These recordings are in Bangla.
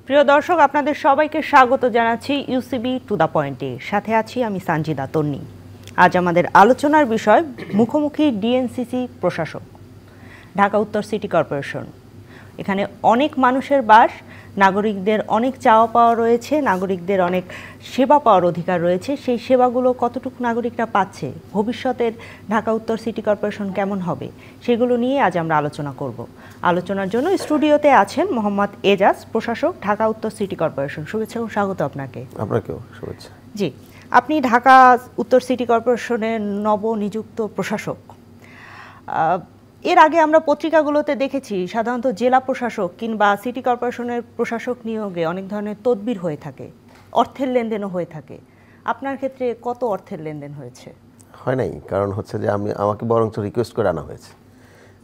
প্রিয় দর্শক, আপনাদের সবাইকে স্বাগত জানাচ্ছি ইউসিবি টু দ্য পয়েন্টে। সাথে আছি আমি সানজিদা তন্নি। আজ আমাদের আলোচনার বিষয় মুখোমুখি ডিএনসিসি প্রশাসক, ঢাকা উত্তর সিটি কর্পোরেশন। এখানে অনেক মানুষের বাস, নাগরিকদের অনেক চাওয়া পাওয়া রয়েছে, নাগরিকদের অনেক সেবা পাওয়ার অধিকার রয়েছে। সেই সেবাগুলো কতটুকু নাগরিকরা পাচ্ছে, ভবিষ্যতের ঢাকা উত্তর সিটি কর্পোরেশন কেমন হবে, সেগুলো নিয়ে আজ আমরা আলোচনা করব। আলোচনার জন্য স্টুডিওতে আছেন মোহাম্মদ এজাজ, প্রশাসক, ঢাকা উত্তর সিটি কর্পোরেশন। শুভেচ্ছা ও স্বাগত আপনাকে। আপনাকেও শুভেচ্ছা। জি, আপনি ঢাকা উত্তর সিটি কর্পোরেশনের নবনিযুক্ত প্রশাসক। এর আগে আমরা পত্রিকাগুলোতে দেখেছি সাধারণত জেলা প্রশাসক কিংবা সিটি কর্পোরেশনের প্রশাসক নিয়োগে অনেক ধরনের তদবির হয়ে থাকে, অর্থের লেনদেনও হয়ে থাকে। আপনার ক্ষেত্রে কত অর্থের লেনদেন হয়েছে? হয় নাই, কারণ হচ্ছে যে আমাকে বরঞ্চ রিকোয়েস্ট করে আনা হয়েছে।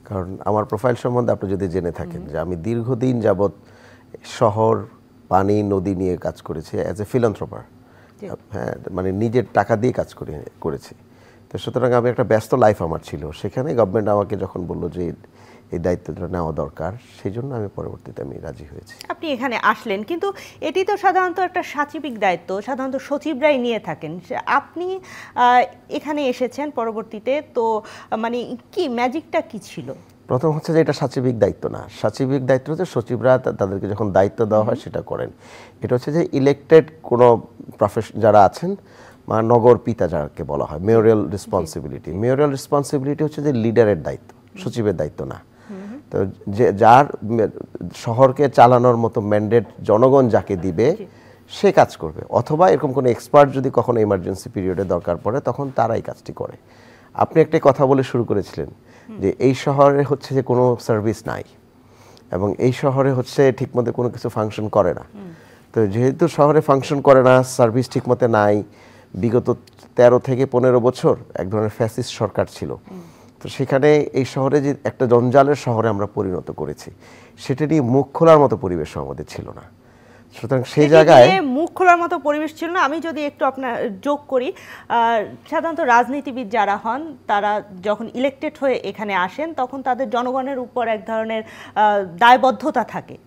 কারণ আমার প্রোফাইল সম্বন্ধে আপনি যদি জেনে থাকেন যে আমি দীর্ঘদিন যাবৎ শহর, পানি, নদী নিয়ে কাজ করেছি অ্যাজ এ ফিলান্থ্রপার। হ্যাঁ, মানে নিজের টাকা দিয়ে কাজ করেছি। তো সুতরাং আমি একটা ব্যস্ত লাইফ আমার ছিল। সেখানে গভর্নমেন্ট আমাকে যখন বললো যে এই দায়িত্বটা নেওয়া দরকার, সেই জন্য আমি পরবর্তীতে রাজি হয়েছি। আপনি এখানে আসলেন, কিন্তু এটি তো সাধারণত একটা সাচিবিক দায়িত্ব, সাধারণত সচিবরাই নিয়ে থাকেন। আপনি এখানে এসেছেন পরবর্তীতে, তো মানে কি ম্যাজিকটা কি ছিল? প্রথম হচ্ছে যে এটা সাচিবিক দায়িত্ব না। সাচিবিক দায়িত্ব হচ্ছে সচিবরা তাদেরকে যখন দায়িত্ব দেওয়া হয় সেটা করেন। এটা হচ্ছে যে ইলেকটেড কোনো প্রফেশন যারা আছেন, নগর পিতা যাকে বলা হয়, মেয়রিয়াল রেসপন্সিবিলিটি। মেয়রিয়াল রেসপন্সিবিলিটি হচ্ছে যে লিডারের দায়িত্ব, সচিবের দায়িত্ব না। তো যার শহরকে চালানোর মতো ম্যান্ডেট জনগণ যাকে দিবে সে কাজ করবে, অথবা এরকম কোনো এক্সপার্ট যদি কখনো এমার্জেন্সি পিরিয়ডে দরকার পড়ে তখন তারাই কাজটি করে। আপনি একটা কথা বলে শুরু করেছিলেন যে এই শহরে হচ্ছে যে কোনো সার্ভিস নাই এবং এই শহরে হচ্ছে ঠিকমতো কোনো কিছু ফাংশন করে না। তো যেহেতু শহরে ফাংশন করে না, সার্ভিস ঠিকমতো নাই, বিগত 13 থেকে 15 বছর এক ধরনের ফ্যাসিস্ট সরকার ছিল। তো সেখানে এই শহরে যে একটা জঞ্জালের শহরে আমরা পরিণত করেছি, সেটা নিয়ে মুখ খোলার মতো পরিবেশ আমাদের ছিল না। সুতরাং সেই জায়গায় মুখ খোলার মতো পরিবেশ ছিল না। আমি যদি একটু আপনার যোগ করি, সাধারণত রাজনীতিবিদ যারা হন তারা যখন ইলেক্টেড হয়ে এখানে আসেন তখন তাদের জনগণের উপর এক ধরনের দায়বদ্ধতা থাকে,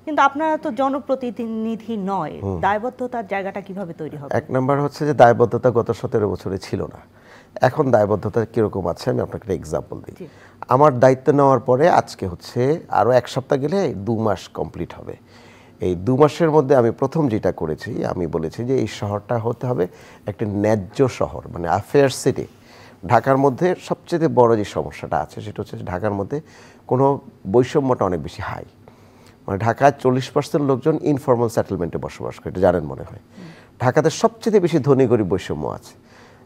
কিন্তু আপনারা তো জনপ্রতিনিধি নয়। দায়বদ্ধতার জায়গাটা কিভাবে তৈরি হবে? এক নম্বর হচ্ছে যে দায়বদ্ধতা গত 17 বছরে ছিল না। এখন দায়বদ্ধতা কিরকম আছে আমি আপনাকে একটা এক্সাম্পল দিই। আমার দায়িত্ব নেওয়ার পরে আজকে হচ্ছে আরও 1 সপ্তাহ গেলে 2 মাস কমপ্লিট হবে। এই 2 মাসের মধ্যে আমি প্রথম যেটা করেছি, আমি বলেছি যে এই শহরটা হতে হবে একটা ন্যায্য শহর, মানে অ্যাফেয়ার সিটি। ঢাকার মধ্যে সবচেয়ে বড় যে সমস্যাটা আছে সেটা হচ্ছে ঢাকার মধ্যে কোনো বৈষম্যটা অনেক বেশি হাই। মানে ঢাকায় 40% লোকজন ইনফর্মাল সেটেলমেন্টে বসবাস করে, এটা জানেন মনে হয়। ঢাকাতে সবচেয়ে বেশি ধনী গরিব বৈষম্য আছে।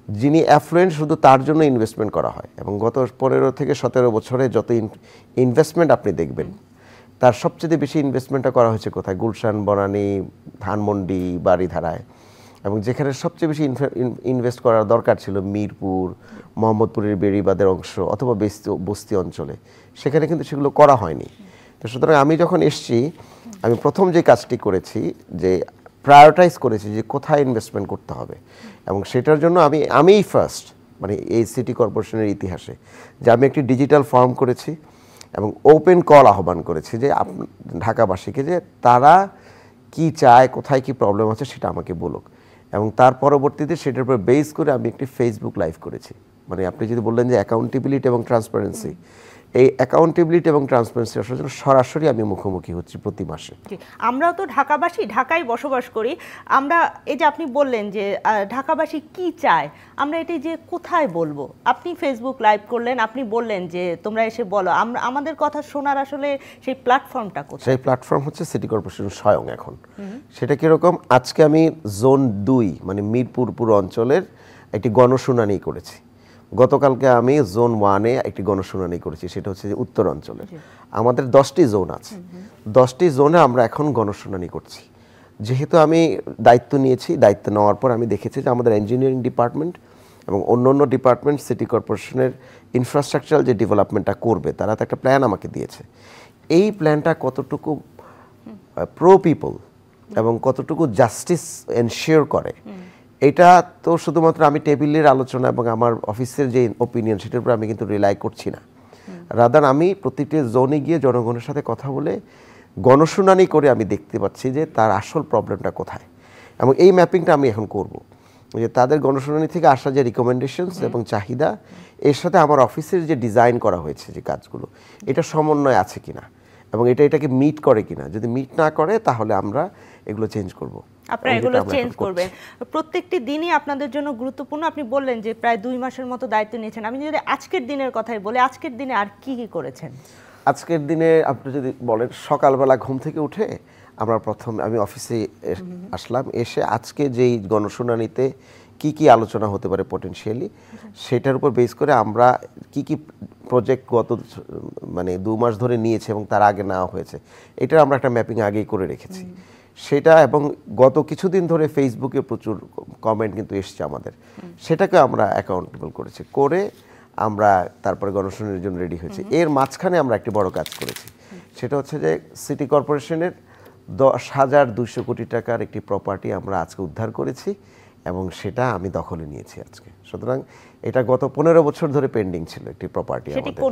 যিনি অ্যাফ্লুয়েন্ট শুধু তার জন্য ইনভেস্টমেন্ট করা হয়, এবং গত 15 থেকে 17 বছরে যত ইনভেস্টমেন্ট আপনি দেখবেন তার সবচেয়ে বেশি ইনভেস্টমেন্টটা করা হয়েছে কোথায়? গুলশান, বনানী, ধানমন্ডি, বারিধারায়। এবং যেখানে সবচেয়ে বেশি ইনভেস্ট করার দরকার ছিল মিরপুর, মোহাম্মদপুরের বেড়িবাঁধের অংশ অথবা বস্তি অঞ্চলে, সেখানে কিন্তু সেগুলো করা হয়নি। তো সুতরাং আমি যখন এসছি, আমি প্রথম যে কাজটি করেছি যে প্রায়োরিটাইজ করেছি যে কোথায় ইনভেস্টমেন্ট করতে হবে, এবং সেটার জন্য আমিই ফার্স্ট, মানে এই সিটি কর্পোরেশনের ইতিহাসে, যে আমি একটি ডিজিটাল ফর্ম করেছি এবং ওপেন কল আহ্বান করেছি যে ঢাকাবাসীকে যে তারা কি চায়, কোথায় কি প্রবলেম আছে সেটা আমাকে বলুক। এবং তার পরবর্তীতে সেটার উপর বেস করে আমি একটি ফেসবুক লাইভ করেছি। মানে আপনি যদি বললেন যে অ্যাকাউন্টেবিলিটি এবং ট্রান্সপারেন্সি, এই অ্যাকাউন্টেবিলিটি এবং ট্রান্সপারেন্সি আসার জন্য সরাসরি আমি মুখোমুখি হচ্ছি প্রতি মাসে। আমরাও তো ঢাকাবাসী, ঢাকায় বসবাস করি। আমরা এই যে আপনি বললেন যে ঢাকাবাসী কি চায়, আমরা এটি যে কোথায় বলবো? আপনি ফেসবুক লাইভ করলেন, আপনি বললেন যে তোমরা এসে বলো, আমাদের কথা শোনার আসলে সেই প্ল্যাটফর্মটা কোথায়? সেই প্ল্যাটফর্ম হচ্ছে সিটি কর্পোরেশন স্বয়ং। এখন সেটা কীরকম? আজকে আমি জোন 2 মানে মিরপুর পুরো অঞ্চলের একটি গণশুনানি করেছি। গতকালকে আমি জোন 1-এ একটি গণশুনানি করেছি, সেটা হচ্ছে যে উত্তর অঞ্চলের। আমাদের 10টি জোন আছে, 10টি জোনে আমরা এখন গণশুনানি করছি। যেহেতু আমি দায়িত্ব নিয়েছি, দায়িত্ব নেওয়ার পর আমি দেখেছি যে আমাদের ইঞ্জিনিয়ারিং ডিপার্টমেন্ট এবং অন্য ডিপার্টমেন্ট সিটি কর্পোরেশনের ইনফ্রাস্ট্রাকচারাল যে ডেভেলপমেন্টটা করবে, তারা তো একটা প্ল্যান আমাকে দিয়েছে। এই প্ল্যানটা কতটুকু প্রো পিপল এবং কতটুকু জাস্টিস এনশিওর করে, এটা তো শুধুমাত্র আমি টেবিলের আলোচনা এবং আমার অফিসের যে ওপিনিয়ন সেটার উপর আমি কিন্তু রিলাই করছি না। রাদার আমি প্রতিটি জোনে গিয়ে জনগণের সাথে কথা বলে গণশুনানি করে আমি দেখতে পাচ্ছি যে তার আসল প্রবলেমটা কোথায়, এবং এই ম্যাপিংটা আমি এখন করব যে তাদের গণশুনানি থেকে আসা যে রিকমেন্ডেশনস এবং চাহিদা এর সাথে আমার অফিসের যে ডিজাইন করা হয়েছে যে কাজগুলো, এটা সমন্বয় আছে কিনা এবং এটাকে মিট করে কিনা। যদি মিট না করে তাহলে আমরা এগুলো চেঞ্জ করব। আপনারা এগুলো চেঞ্জ করবেন। প্রত্যেকটি দিনই আপনাদের জন্য গুরুত্বপূর্ণ। আপনি বললেন যে প্রায় 2 মাসের মতো দায়িত্ব নিয়েছেন। আমি যদি আজকের দিনের কথাই বলি, আজকের দিনে আর কি কি করেছেন? আজকের দিনে আপনি যদি বলেন, সকালবেলা ঘুম থেকে উঠে আমি অফিসে আসলাম, এসে আজকে যেই গণশুনানিতে কি কি আলোচনা হতে পারে পটেনশিয়ালি, সেটার উপর বেস করে আমরা কি কি প্রজেক্ট গত 2 মাস ধরে নিয়েছে এবং তার আগে নেওয়া হয়েছে, এটার আমরা একটা ম্যাপিং আগেই করে রেখেছি সেটা। এবং গত কিছুদিন ধরে ফেসবুকে প্রচুর কমেন্ট কিন্তু এসছে আমাদের, সেটাকে আমরা অ্যাকাউন্টেবল করেছি, করে আমরা তারপরে গণশুনানির জন্য রেডি হয়েছি। এর মাঝখানে আমরা একটি বড় কাজ করেছি, সেটা হচ্ছে যে সিটি কর্পোরেশনের 10,200 কোটি টাকার একটি প্রপার্টি আমরা আজকে উদ্ধার করেছি এবং সেটা আমি দখলে নিয়েছি আজকে। সুতরাং এটা গত 15 বছর ধরে পেন্ডিং ছিল একটি প্রপার্টি আমাদের।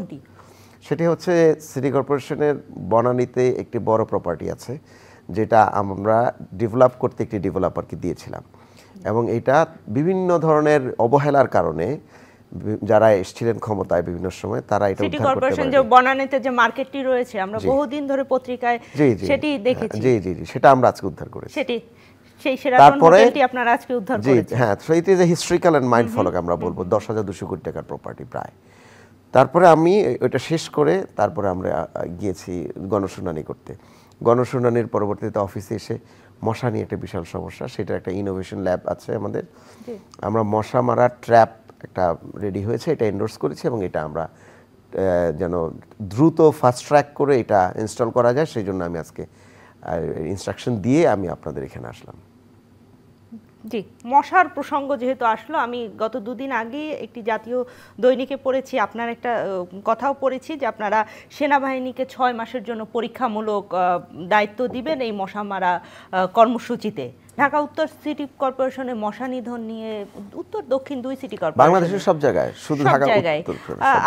সেটি হচ্ছে সিটি কর্পোরেশনের বনানীতে একটি বড় প্রপার্টি আছে, যেটা আমরা ডেভেলপ করতে একটি ডেভেলপারকে দিয়েছিলাম, এবং এটা বিভিন্ন ধরনের অবহেলার কারণে যারা এসেছিলেন ক্ষমতায় বিভিন্ন সময়, তারা এটা সিটি কর্পোরেশন যে বনানীতে যে মার্কেটটি রয়েছে, আমরা বহুদিন ধরে পত্রিকায় সেটি দেখেছি। জি জি জি, সেটা আমরা আজকে উদ্ধার করেছি। সেই সেরাটন হোটেলটি আপনারা আজকে উদ্ধার করেছেন। হ্যাঁ, so it is a historical and মাইন্ডফলক আমরা বলবো, 10,200 কোটি টাকার প্রপার্টি প্রায়। তারপরে আমি ওইটা শেষ করে তারপরে আমরা গিয়েছি গণশুনানি করতে। গণশুনানির পরবর্তীতে অফিসে এসে মশা নিয়ে একটা বিশাল সমস্যা, সেটা একটা ইনোভেশন ল্যাব আছে আমাদের, আমরা মশা মারা ট্র্যাপ একটা রেডি হয়েছে, এটা এন্ডোর্স করেছি, এবং এটা আমরা যেন দ্রুত ফাস্ট ট্র্যাক করে এটা ইনস্টল করা যায় সেই জন্য আমি আজকে ইনস্ট্রাকশন দিয়ে আমি আপনাদের এখানে আসলাম। জি, মশার প্রসঙ্গ যেহেতু আসলো, আমি গত 2 দিন আগে একটি জাতীয় দৈনিকে পড়েছি, আপনার একটা কথাও পড়েছি যে আপনারা সেনাবাহিনীকে 6 মাসের জন্য পরীক্ষামূলক দায়িত্ব দিবেন এই মশা মারা কর্মসূচিতে। ঢাকা উত্তর সিটি কর্পোরেশনের মশা নিধন নিয়ে উত্তর দক্ষিণ 2 সিটি কর্পোরেশন, বাংলাদেশের সব জায়গায়, শুধু ঢাকা উত্তর,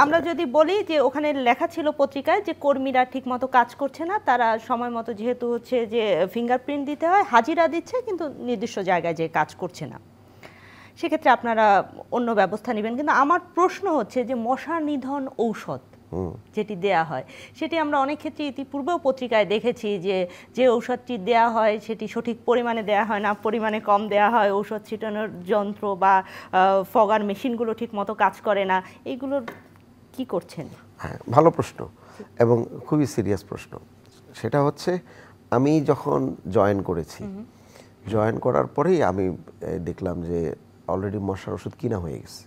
আমরা যদি বলি যে ওখানে লেখা ছিল পত্রিকায় যে কর্মীরা ঠিকমতো কাজ করছে না, তারা সময় মতো যেহেতু হচ্ছে যে ফিঙ্গারপ্রিন্ট দিতে হয়, হাজিরা দিচ্ছে কিন্তু নির্দিষ্ট জায়গায় যে কাজ করছে না, সেক্ষেত্রে আপনারা অন্য ব্যবস্থা নেবেন। কিন্তু আমার প্রশ্ন হচ্ছে যে মশা নিধন ঔষধ যেটি দেয়া হয়, সেটি আমরা অনেক ক্ষেত্রে ইতিপূর্বেও পত্রিকায় দেখেছি যে ঔষধটি দেয়া হয় সেটি সঠিক পরিমাণে দেয়া হয় না, পরিমাণে কম দেয়া হয়, ঔষধ ছিটানোর যন্ত্র বা ফগার মেশিনগুলো ঠিক মতো কাজ করে না, এইগুলোর কি করছেন? হ্যাঁ, ভালো প্রশ্ন এবং খুবই সিরিয়াস প্রশ্ন। সেটা হচ্ছে আমি যখন জয়েন করেছি, জয়েন করার পরেই আমি দেখলাম যে অলরেডি মশার ওষুধ কিনা হয়ে গেছে।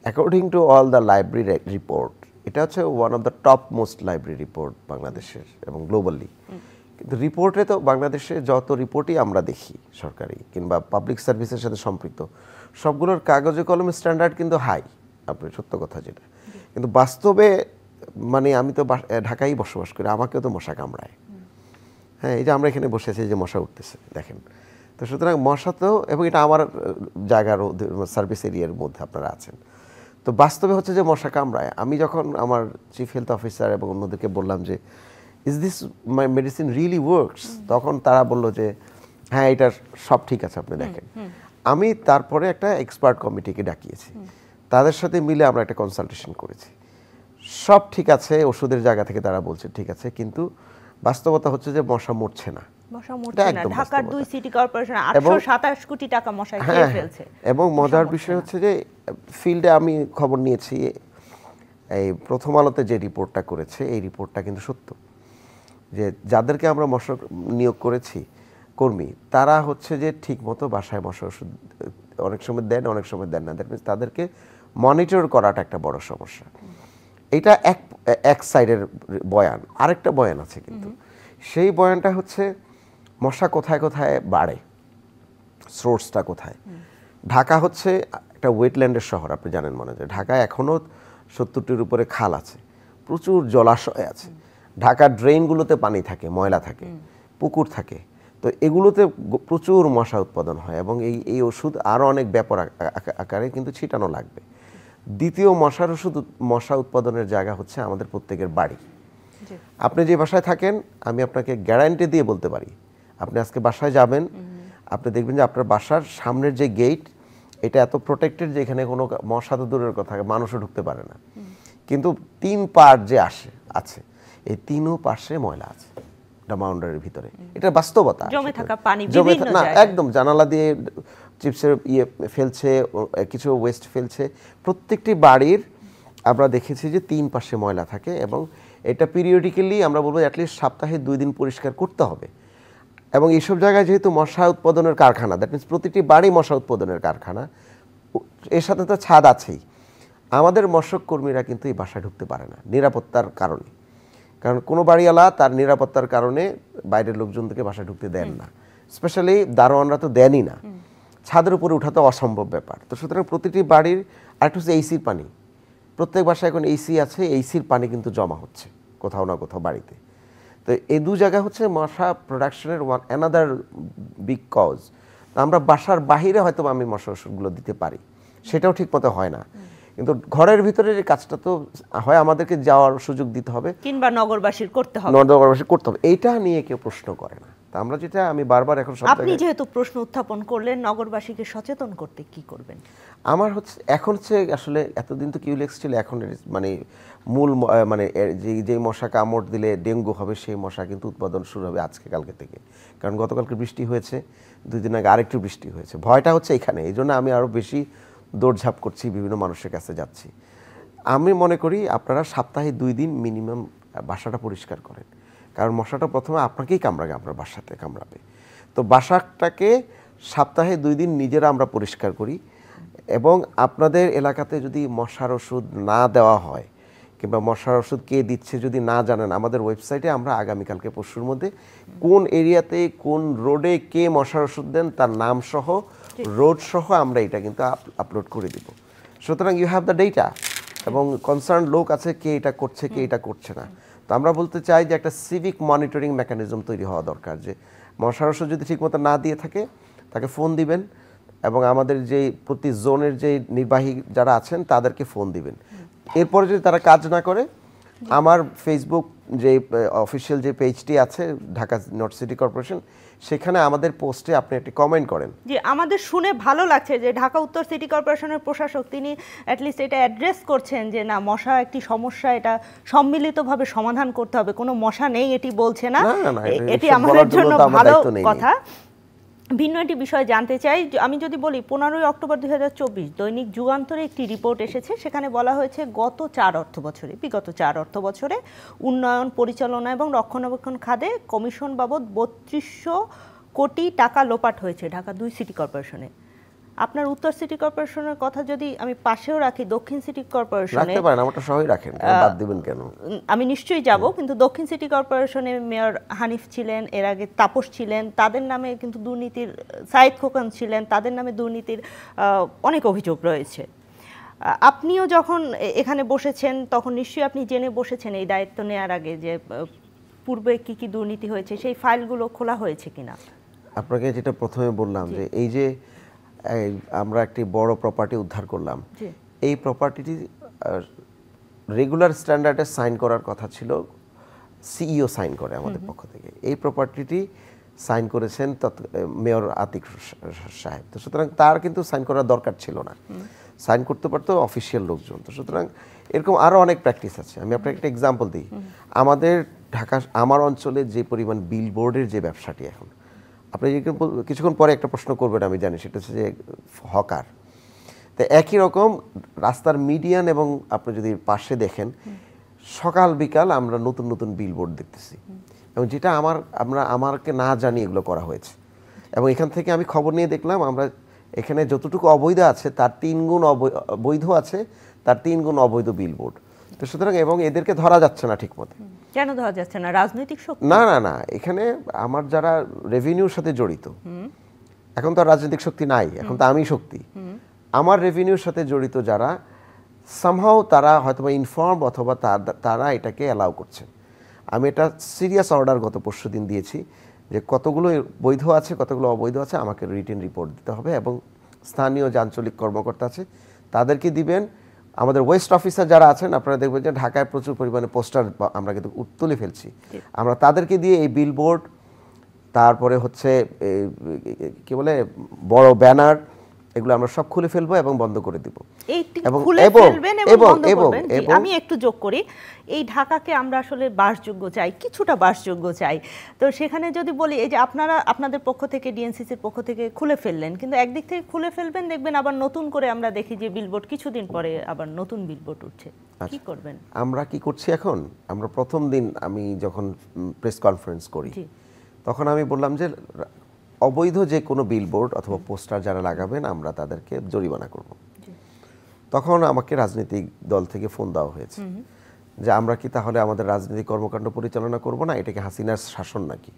According to all the library report, এটা হচ্ছে one of the top most library report বাংলাদেশের এবং গ্লোবালি। কিন্তু রিপোর্টে তো বাংলাদেশে যত রিপোর্টই আমরা দেখি সরকারি কিংবা পাবলিক সার্ভিসের সাথে সম্পৃক্ত, সবগুলোর কাগজে কলমে স্ট্যান্ডার্ড কিন্তু হাই, আপনি সত্য কথা যেটা। কিন্তু বাস্তবে আমি তো ঢাকায় বসবাস করি, আমাকেও তো মশা কামড়ায়। হ্যাঁ, এই যে আমরা এখানে বসে আছি, যে মশা উঠতেছে দেখেন, তো সুতরাং মশা তো, এবং এটা আমার জায়গার সার্ভিস এরিয়ার মধ্যে আপনারা আছেন, তো বাস্তবে হচ্ছে যে মশা কামড়ায়। আমি যখন আমার চিফ হেলথ অফিসার এবং অন্যদেরকে বললাম যে is this my medicine really works, তখন তারা বললো যে হ্যাঁ, এটা সব ঠিক আছে, আপনি দেখেন। আমি তারপরে একটা এক্সপার্ট কমিটিকে ডাকিয়েছি, তাদের সাথে মিলে আমরা একটা কনসালটেশন করেছি, সব ঠিক আছে, ওষুধের জায়গা থেকে তারা বলছে ঠিক আছে, কিন্তু বাস্তবতা হচ্ছে যে মশা মরছে না। ঢাকার 2 সিটি কর্পোরেশন 827 কোটি টাকা মশায় খেয়ে ফেলছে। এবং মজার বিষয় হচ্ছে যে ফিল্ডে আমি খবর নিয়েছি, এই প্রথম আলোতে যে রিপোর্টটা করেছে, এই রিপোর্টটা কিন্তু সত্য, যে যাদেরকে আমরা মশা নিয়োগ করেছি কর্মী, তারা হচ্ছে যে ঠিক মতো বাসায় মশা ওষুধ অনেক সময় দেন, অনেক সময় দেন না। দ্যাট মিনস তাদেরকে মনিটর করাটা একটা বড় সমস্যা। এটা এক সাইডের বয়ান। আরেকটা বয়ান আছে, কিন্তু সেই বয়ানটা হচ্ছে মশা কোথায় কোথায় বাড়ে, সোর্সটা কোথায়। ঢাকা হচ্ছে একটা ওয়েটল্যান্ডের শহর, আপনি জানেন মনে হয়। ঢাকায় এখনও 70টির উপরে খাল আছে, প্রচুর জলাশয় আছে, ঢাকার ড্রেনগুলোতে পানি থাকে, ময়লা থাকে, পুকুর থাকে, তো এগুলোতে প্রচুর মশা উৎপাদন হয়, এবং এই ওষুধ আরও অনেক ব্যাপক আকারে কিন্তু ছিটানো লাগবে। দ্বিতীয় মশা উৎপাদনের জায়গা হচ্ছে আমাদের প্রত্যেকের বাড়ি। আপনি যে বাসায় থাকেন আমি আপনাকে গ্যারান্টি দিয়ে বলতে পারি, আপনি আজকে বাসায় যাবেন, আপনি দেখবেন যে আপনার বাসার সামনের যে গেট এটা এত প্রোটেক্টেড যে এখানে কোনো মশা তো দূরের কথা, মানুষও ঢুকতে পারে না। কিন্তু 3 পার যে আছে এই 3 পাশে ময়লা আছে বাউন্ডারির ভিতরে, এটা বাস্তবতা। জমে থাকা পানি বিভিন্ন জায়গায়, একদম জানালা দিয়ে চিপসের ফেলছে, কিছু ওয়েস্ট ফেলছে। প্রত্যেকটি বাড়ির আমরা দেখেছি যে 3 পাশে ময়লা থাকে এবং এটা পিরিয়ডিক্যালি আমরা বলবো অ্যাটলিস্ট সপ্তাহে 2 দিন পরিষ্কার করতে হবে। এবং এইসব জায়গায় যেহেতু মশা উৎপাদনের কারখানা, দ্যাট মিনস প্রতিটি বাড়ি মশা উৎপাদনের কারখানা, এর সাথে তো ছাদ আছেই। আমাদের মশক কর্মীরা কিন্তু এই বাসায় ঢুকতে পারে না নিরাপত্তার কারণে, কারণ কোনো বাড়িওয়ালা তার নিরাপত্তার কারণে বাইরের লোকজনদেরকে বাসায় ঢুকতে দেন না, স্পেশালি দারোয়ানরা তো দেনই না, ছাদের উপরে ওঠা তো অসম্ভব ব্যাপার। তো সুতরাং প্রতিটি বাড়ির আরেকটু হচ্ছে এইসির পানি, প্রত্যেক বাসায় এখন এসি আছে, এইসির পানি কিন্তু জমা হচ্ছে কোথাও না কোথাও বাড়িতে। তো এই 2 জায়গা হচ্ছে মশা প্রোডাকশনের অ্যানাদার বিগ কজ। আমরা বাসার বাহিরে হয়তো আমি মশা ওষুধগুলো দিতে পারি, সেটাও ঠিক মতো হয় না, কিন্তু ঘরের ভিতরে এই কাজটা তো হয় আমাদেরকে যাওয়ার সুযোগ দিতে হবে কিংবা নগরবাসীর করতে হবে, এইটা নিয়ে কেউ প্রশ্ন করে না। তা আমরা যেটা আমি বারবার এখন আপনি যেহেতু প্রশ্ন উত্থাপন করলেন, নগরবাসীকে সচেতন করতে কি করবেন? আমার এখন হচ্ছে আসলে এতদিন তো কিউলেক্স ছিল, এখন মানে মূল মানে যে মশা কামড় দিলে ডেঙ্গু হবে সেই মশা কিন্তু উৎপাদন শুরু হবে আজকে কালকে থেকে, কারণ গতকালকে বৃষ্টি হয়েছে, 2 দিন আগে আরেকটু বৃষ্টি হয়েছে। ভয়টা হচ্ছে এখানে, এই জন্য আমি আরও বেশি দৌড়ঝাঁপ করছি, বিভিন্ন মানুষের কাছে যাচ্ছি। আমি মনে করি আপনারা সপ্তাহে 2 দিন মিনিমাম বাসাটা পরিষ্কার করেন, কারণ মশাটা প্রথমে আপনাকেই কামড়াবে, আপনার বাসাতে কামড়াবে। তো বাসাটাকে সপ্তাহে 2 দিন নিজেরা আমরা পরিষ্কার করি, এবং আপনাদের এলাকাতে যদি মশার ওষুধ না দেওয়া হয় কিংবা মশার ওষুধ কে দিচ্ছে যদি না জানেন, আমাদের ওয়েবসাইটে আমরা আগামীকালকে পরশুর মধ্যে কোন এরিয়াতে কোন রোডে কে মশার ওষুধ দেন তার নাম সহ রোড সহ আমরা এটা কিন্তু আপলোড করে দিব। সুতরাং ইউ হ্যাভ দ্য ডেটা, এবং কনসার্ন লোক আছে কে এটা করছে কে এটা করছে না। তো আমরা বলতে চাই যে একটা সিভিক মনিটরিং মেকানিজম তৈরি হওয়া দরকার, যে মশার ওষুধ যদি ঠিকমতো না দিয়ে থাকে তাকে ফোন দিবেন, এবং আমাদের যে প্রতি জোনের যে নির্বাহী যারা আছেন তাদেরকে ফোন দিবেন। এরপরে যদি তারা কাজ না করে, আমার ফেসবুক যে অফিসিয়াল যে পেজটি আছে ঢাকা নর্থ সিটি কর্পোরেশন, সেখানে আমাদের পোস্টে আপনি একটি কমেন্ট করেন। জি, আমাদের শুনে ভালো লাগছে যে ঢাকা উত্তর সিটি কর্পোরেশনের প্রশাসক তিনি অ্যাটলিস্ট এটা অ্যাড্রেস করছেন যে না, মশা একটি সমস্যা, এটা সম্মিলিতভাবে সমাধান করতে হবে, কোনো মশা নেই এটি বলছে না, এটি আমাদের জন্য ভালো কথা। ভিন্ন একটি বিষয় জানতে চাই, আমি যদি বলি 15 অক্টোবর 2024 দৈনিক যুগান্তরে একটি রিপোর্ট এসেছে, সেখানে বলা হয়েছে বিগত 4 অর্থ বছরে উন্নয়ন, পরিচালনা এবং রক্ষণাবেক্ষণ খাতে কমিশন বাবদ 3200 কোটি টাকা লোপাট হয়েছে ঢাকা 2 সিটি কর্পোরেশনে। আপনার উত্তর সিটি কর্পোরেশনের কথা যদি আমি পাশেও রাখি, দক্ষিণ সিটি কর্পোরেশনে রাখতে পারেন, আমারটা সবাই রাখেন, বাদ দিবেন কেন? আমি নিশ্চয়ই যাব, কিন্তু দক্ষিণ সিটি কর্পোরেশনে মেয়র হানিফ ছিলেন, এর আগে তাপস ছিলেন, তাদের নামে কিন্তু দুর্নীতির, সাইদ খোকন ছিলেন, তাদের নামে দুর্নীতির অনেক অভিযোগ রয়েছে। আপনিও যখন এখানে বসেছেন তখন নিশ্চয়ই আপনি জেনে বসেছেন এই দায়িত্ব নেওয়ার আগে যে পূর্বে কি কি দুর্নীতি হয়েছে, সেই ফাইলগুলো খোলা হয়েছে কিনা? আপনাকে যেটা প্রথমে বললাম যে এই যে আমরা একটি বড় প্রপার্টি উদ্ধার করলাম, এই প্রপার্টিটি রেগুলার স্ট্যান্ডার্ডে সাইন করার কথা ছিল, সিইও সাইন করে আমাদের পক্ষ থেকে। এই প্রপার্টিটি সাইন করেছেন মেয়র আতিক সাহেব। তো সুতরাং তার কিন্তু সাইন করার দরকার ছিল না, সাইন করতে পারতো অফিসিয়াল লোকজন। তো সুতরাং এরকম আরও অনেক প্র্যাকটিস আছে। আমি আপনাকে একটা এক্সাম্পল দিই, আমাদের ঢাকা আমার অঞ্চলে যে পরিমাণ বিলবোর্ডের যে ব্যবসাটি, এখন আপনি কিছুক্ষণ পরে একটা প্রশ্ন করবেন আমি জানি, সেটা হচ্ছে যে হকার। তো একই রকম রাস্তার মিডিয়ান এবং আপনি যদি পাশে দেখেন, সকাল বিকাল আমরা নতুন নতুন বিলবোর্ড দেখতেছি, এবং যেটা আমাকে না জানি এগুলো করা হয়েছে। এবং এখান থেকে আমি খবর নিয়ে দেখলাম, আমরা এখানে যতটুকু অবৈধ আছে তার 3 গুণ বৈধ আছে, তার 3 গুণ অবৈধ বিলবোর্ড। তো সুতরাং এবং এদেরকে ধরা যাচ্ছে না ঠিক মতো। কেন ধরা যাচ্ছে না? রাজনৈতিক শক্তি? না না না, এখানে আমার যারা রেভিনিউর সাথে জড়িত, এখন তো রাজনৈতিক শক্তি নাই, এখন তো আমি শক্তি। আমার রেভিনিউর সাথে জড়িত যারা, সামহাও তারা হয়তো ইনফর্ম অথবা তারা এটাকে অ্যালাউ করছেন। আমি এটা সিরিয়াস অর্ডার গত পরশুদিন দিয়েছি যে কতগুলো বৈধ আছে কতগুলো অবৈধ আছে আমাকে রিটেন রিপোর্ট দিতে হবে, এবং স্থানীয় যে আঞ্চলিক কর্মকর্তা আছে তাদেরকে দিবেন, আমাদের ওয়েস্ট অফিসার যারা আছেন আপনারা দেখবেন যে ঢাকায় প্রচুর পরিমাণে পোস্টার আমরা কিন্তু তুলে ফেলছি। আমরা তাদেরকে দিয়ে এই বিলবোর্ড, তারপরে হচ্ছে কি বলে বড় ব্যানার, এগুলো আমরা সব খুলে ফেলবো এবং বন্ধ করে দিব। আমি একটু যোগ করি, এই ঢাকাকে আমরা আসলে বাসযোগ্য চাই, কিছুটা বাসযোগ্য চাই। তো সেখানে যদি বলি এই যে আপনারা আপনাদের পক্ষ থেকে ডিএনসিসির পক্ষ থেকে খুলে ফেললেন, কিন্তু একদিক থেকে খুলে ফেলবেন, দেখবেন আবার নতুন করে আমরা দেখি যে বিলবোর্ড কিছুদিন পরে আবার নতুন বিলবোর্ড উঠছে, কি করবেন? আমরা কি করছি এখন, আমরা প্রথম দিন আমি যখন প্রেস কনফারেন্স করি তখন আমি বললাম যে অবৈধ যে কোনো বিলবোর্ড অথবা পোস্টার যারা লাগাবেন আমরা তাদেরকে জরিমানা করব। তখন আমাকে রাজনৈতিক দল থেকে ফোন দেওয়া হয়েছে যে আমরা কি তাহলে আমাদের রাজনৈতিক কর্মকাণ্ড পরিচালনা করব না, এটাকে হাসিনার শাসন নাকি?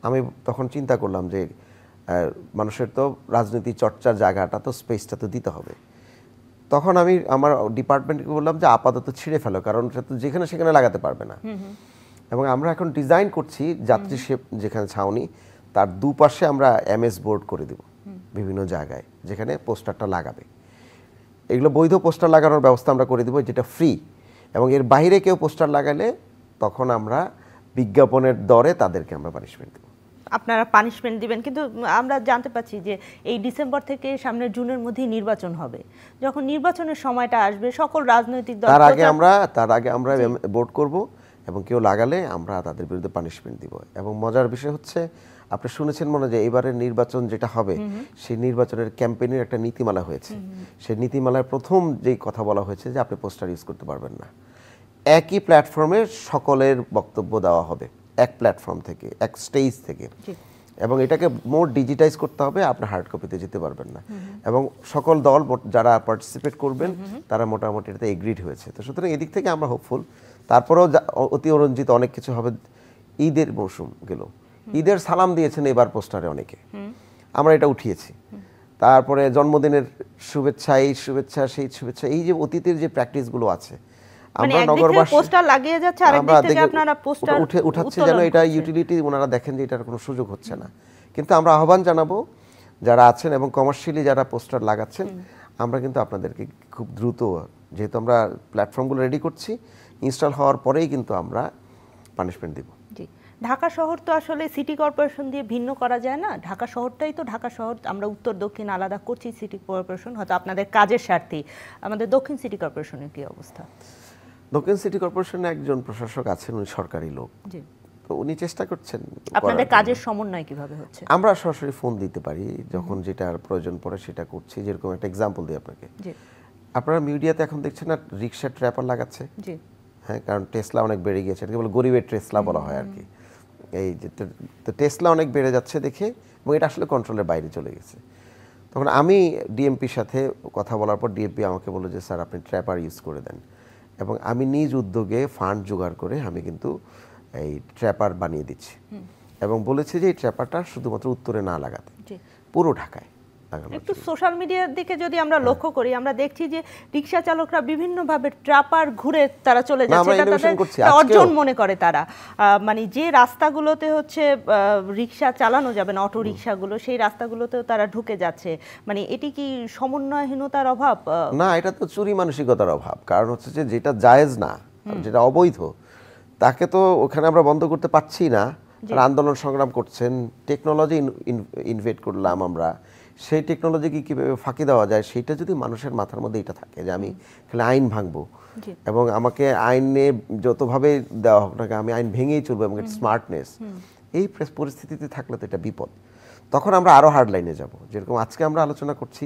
আমি তখন চিন্তা করলাম যে মানুষের তো রাজনীতি চর্চার জায়গাটা তো স্পেসটা তো দিতে হবে। তখন আমি আমার ডিপার্টমেন্টকে বললাম যে আপাতত ছিঁড়ে ফেলো, কারণ সেটা তো যেখানে সেখানে লাগাতে পারবে না। এবং আমরা এখন ডিজাইন করছি যাত্রী যেখানে ছাউনি তার দুপাশে আমরা এমএস বোর্ড করে দেব বিভিন্ন জায়গায় যেখানে পোস্টারটা লাগাবে। এগুলো বৈধ পোস্টার লাগানোর ব্যবস্থা আমরা করে দেব, যেটা ফ্রি। এবং এর বাইরে কেউ পোস্টার লাগালে তখন আমরা বিজ্ঞাপনের দরে তাদেরকে আমরা পানিশমেন্ট দেব। আপনারা পানিশমেন্ট দিবেন, কিন্তু আমরা জানতে পাচ্ছি যে এই ডিসেম্বর থেকে সামনের জুনের মধ্যেই নির্বাচন হবে। যখন নির্বাচনের সময়টা আসবে সকল রাজনৈতিক দল তার আগে আমরা বোর্ড করব এবং কেউ লাগালে আমরা তাদের বিরুদ্ধে পানিশমেন্ট দিব। এবং মজার বিষয় হচ্ছে আপনি শুনেছেন মনে যে এবারের নির্বাচন যেটা হবে সেই নির্বাচনের ক্যাম্পেইনের একটা নীতিমালা হয়েছে। সেই নীতিমালার প্রথম যেই কথা বলা হয়েছে যে আপনি পোস্টার ইউজ করতে পারবেন না। একই প্ল্যাটফর্মে সকলের বক্তব্য দেওয়া হবে, এক প্ল্যাটফর্ম থেকে, এক স্টেজ থেকে। এবং এটাকে মোর ডিজিটাইজ করতে হবে, আপনি হার্ড কপিতে যেতে পারবেন না। এবং সকল দল যারা পার্টিসিপেট করবেন তারা মোটামুটি এটাতে এগ্রিড হয়েছে। তো সুতরাং এদিক থেকে আমরা হোপফুল। তারপরেও অতি অরঞ্জিত অনেক কিছু হবে। ঈদের মৌসুম গেল, ঈদের সালাম দিয়েছেন এবার পোস্টারে অনেকে, আমরা এটা উঠিয়েছি। তারপরে জন্মদিনের শুভেচ্ছা, এই শুভেচ্ছা, সেই শুভেচ্ছা, এই যে অতীতের যে প্র্যাকটিসগুলো আছে আমরা নগরবাসী পোস্টার লাগিয়ে যাচ্ছে, আরেকদিক থেকে আপনারা পোস্টার উঠাচ্ছে যেন এটা ইউটিলিটি ওনারা দেখেন যে এটার কোনো সুযোগ হচ্ছে না। কিন্তু আমরা আহ্বান জানাবো যারা আছেন এবং কমার্শিয়ালি যারা পোস্টার লাগাচ্ছেন, আমরা কিন্তু আপনাদেরকে খুব দ্রুত, যেহেতু আমরা প্ল্যাটফর্মগুলো রেডি করছি, ইনস্টল হওয়ার পরেই কিন্তু আমরা পানিশমেন্ট দিব। ঢাকা শহর তো আসলে সিটি কর্পোরেশন দিয়ে ভিন্ন করা যায় না। ঢাকা শহরটাই তো ঢাকা শহর, আমরা উত্তর দক্ষিণ আলাদা করছি সিটি কর্পোরেশন, হয়তো আপনাদের কাজের স্বার্থে। আমাদের দক্ষিণ সিটি কর্পোরেশনের কি অবস্থা? দক্ষিণ সিটি কর্পোরেশনে একজন প্রশাসক আছেন, উনি সরকারি লোক, তো উনি চেষ্টা করছেন। আপনাদের কাজের সমন্বয় কিভাবে হচ্ছে? আমরা সরাসরি ফোন দিতে পারি যখন যেটার প্রয়োজন পড়ে সেটা করছি। যেরকম একটা এক্সাম্পল দিই আপনাকে, আপনারা মিডিয়াতে এখন দেখছেন না রিক্সা ট্র্যাপার লাগাচ্ছে, হ্যাঁ, কারণ টেসলা অনেক বেড়ে গিয়েছে, এটাকে বলে গরিবের টেসলা বলা হয় আর কি। এই যে তো টেসলা অনেক বেড়ে যাচ্ছে দেখে, এবং এটা আসলে কন্ট্রোলের বাইরে চলে গেছে। তখন আমি ডিএমপির সাথে কথা বলার পর ডিএমপি আমাকে বলল যে স্যার আপনি ট্র্যাপার ইউজ করে দেন। এবং আমি নিজ উদ্যোগে ফান্ড জোগাড় করে আমি কিন্তু এই ট্র্যাপার বানিয়ে দিচ্ছি এবং বলেছি যে এই ট্র্যাপারটা শুধুমাত্র উত্তরে না লাগাতে, পুরো ঢাকায়। একটু সোশ্যাল মিডিয়ার দিকে যদি আমরা লক্ষ্য করি, আমরা দেখছি যে রিক্সা চালকরা বিভিন্নভাবে ট্র্যাপার ঘুরে তারা চলে যাচ্ছে, এটা তাদের অর্জন মনে করে তারা। মানে যে রাস্তাগুলোতে হচ্ছে রিক্সা চালানো যাবে না, অটো রিক্সাগুলো, সেই রাস্তাগুলোতেও তারা ঢুকে যাচ্ছে। মানে এটি কি সমন্বয়হীনতার অভাব? না, এটা তো চুরি মানসিকতার অভাব। কারণ হচ্ছে যে যেটা জায়েজ না, যেটা অবৈধ, তাকে তো ওখানে আমরা বন্ধ করতে পারছি না। আন্দোলন সংগ্রাম করছেন, টেকনোলজি ইনভেট করলাম আমরা, সেই টেকনোলজিকে কীভাবে ফাঁকি দেওয়া যায় সেটা যদি মানুষের মাথার মধ্যে এটা থাকে যে আমি খালি আইন ভাঙবো এবং আমাকে আইনে যতভাবে দেওয়া হোক না আমি আইন ভেঙেই চলবো এবং স্মার্টনেস, এই পরিস্থিতিতে থাকলে তো এটা বিপদ। তখন আমরা আরও হার্ড লাইনে যাব। যেরকম আজকে আমরা আলোচনা করছি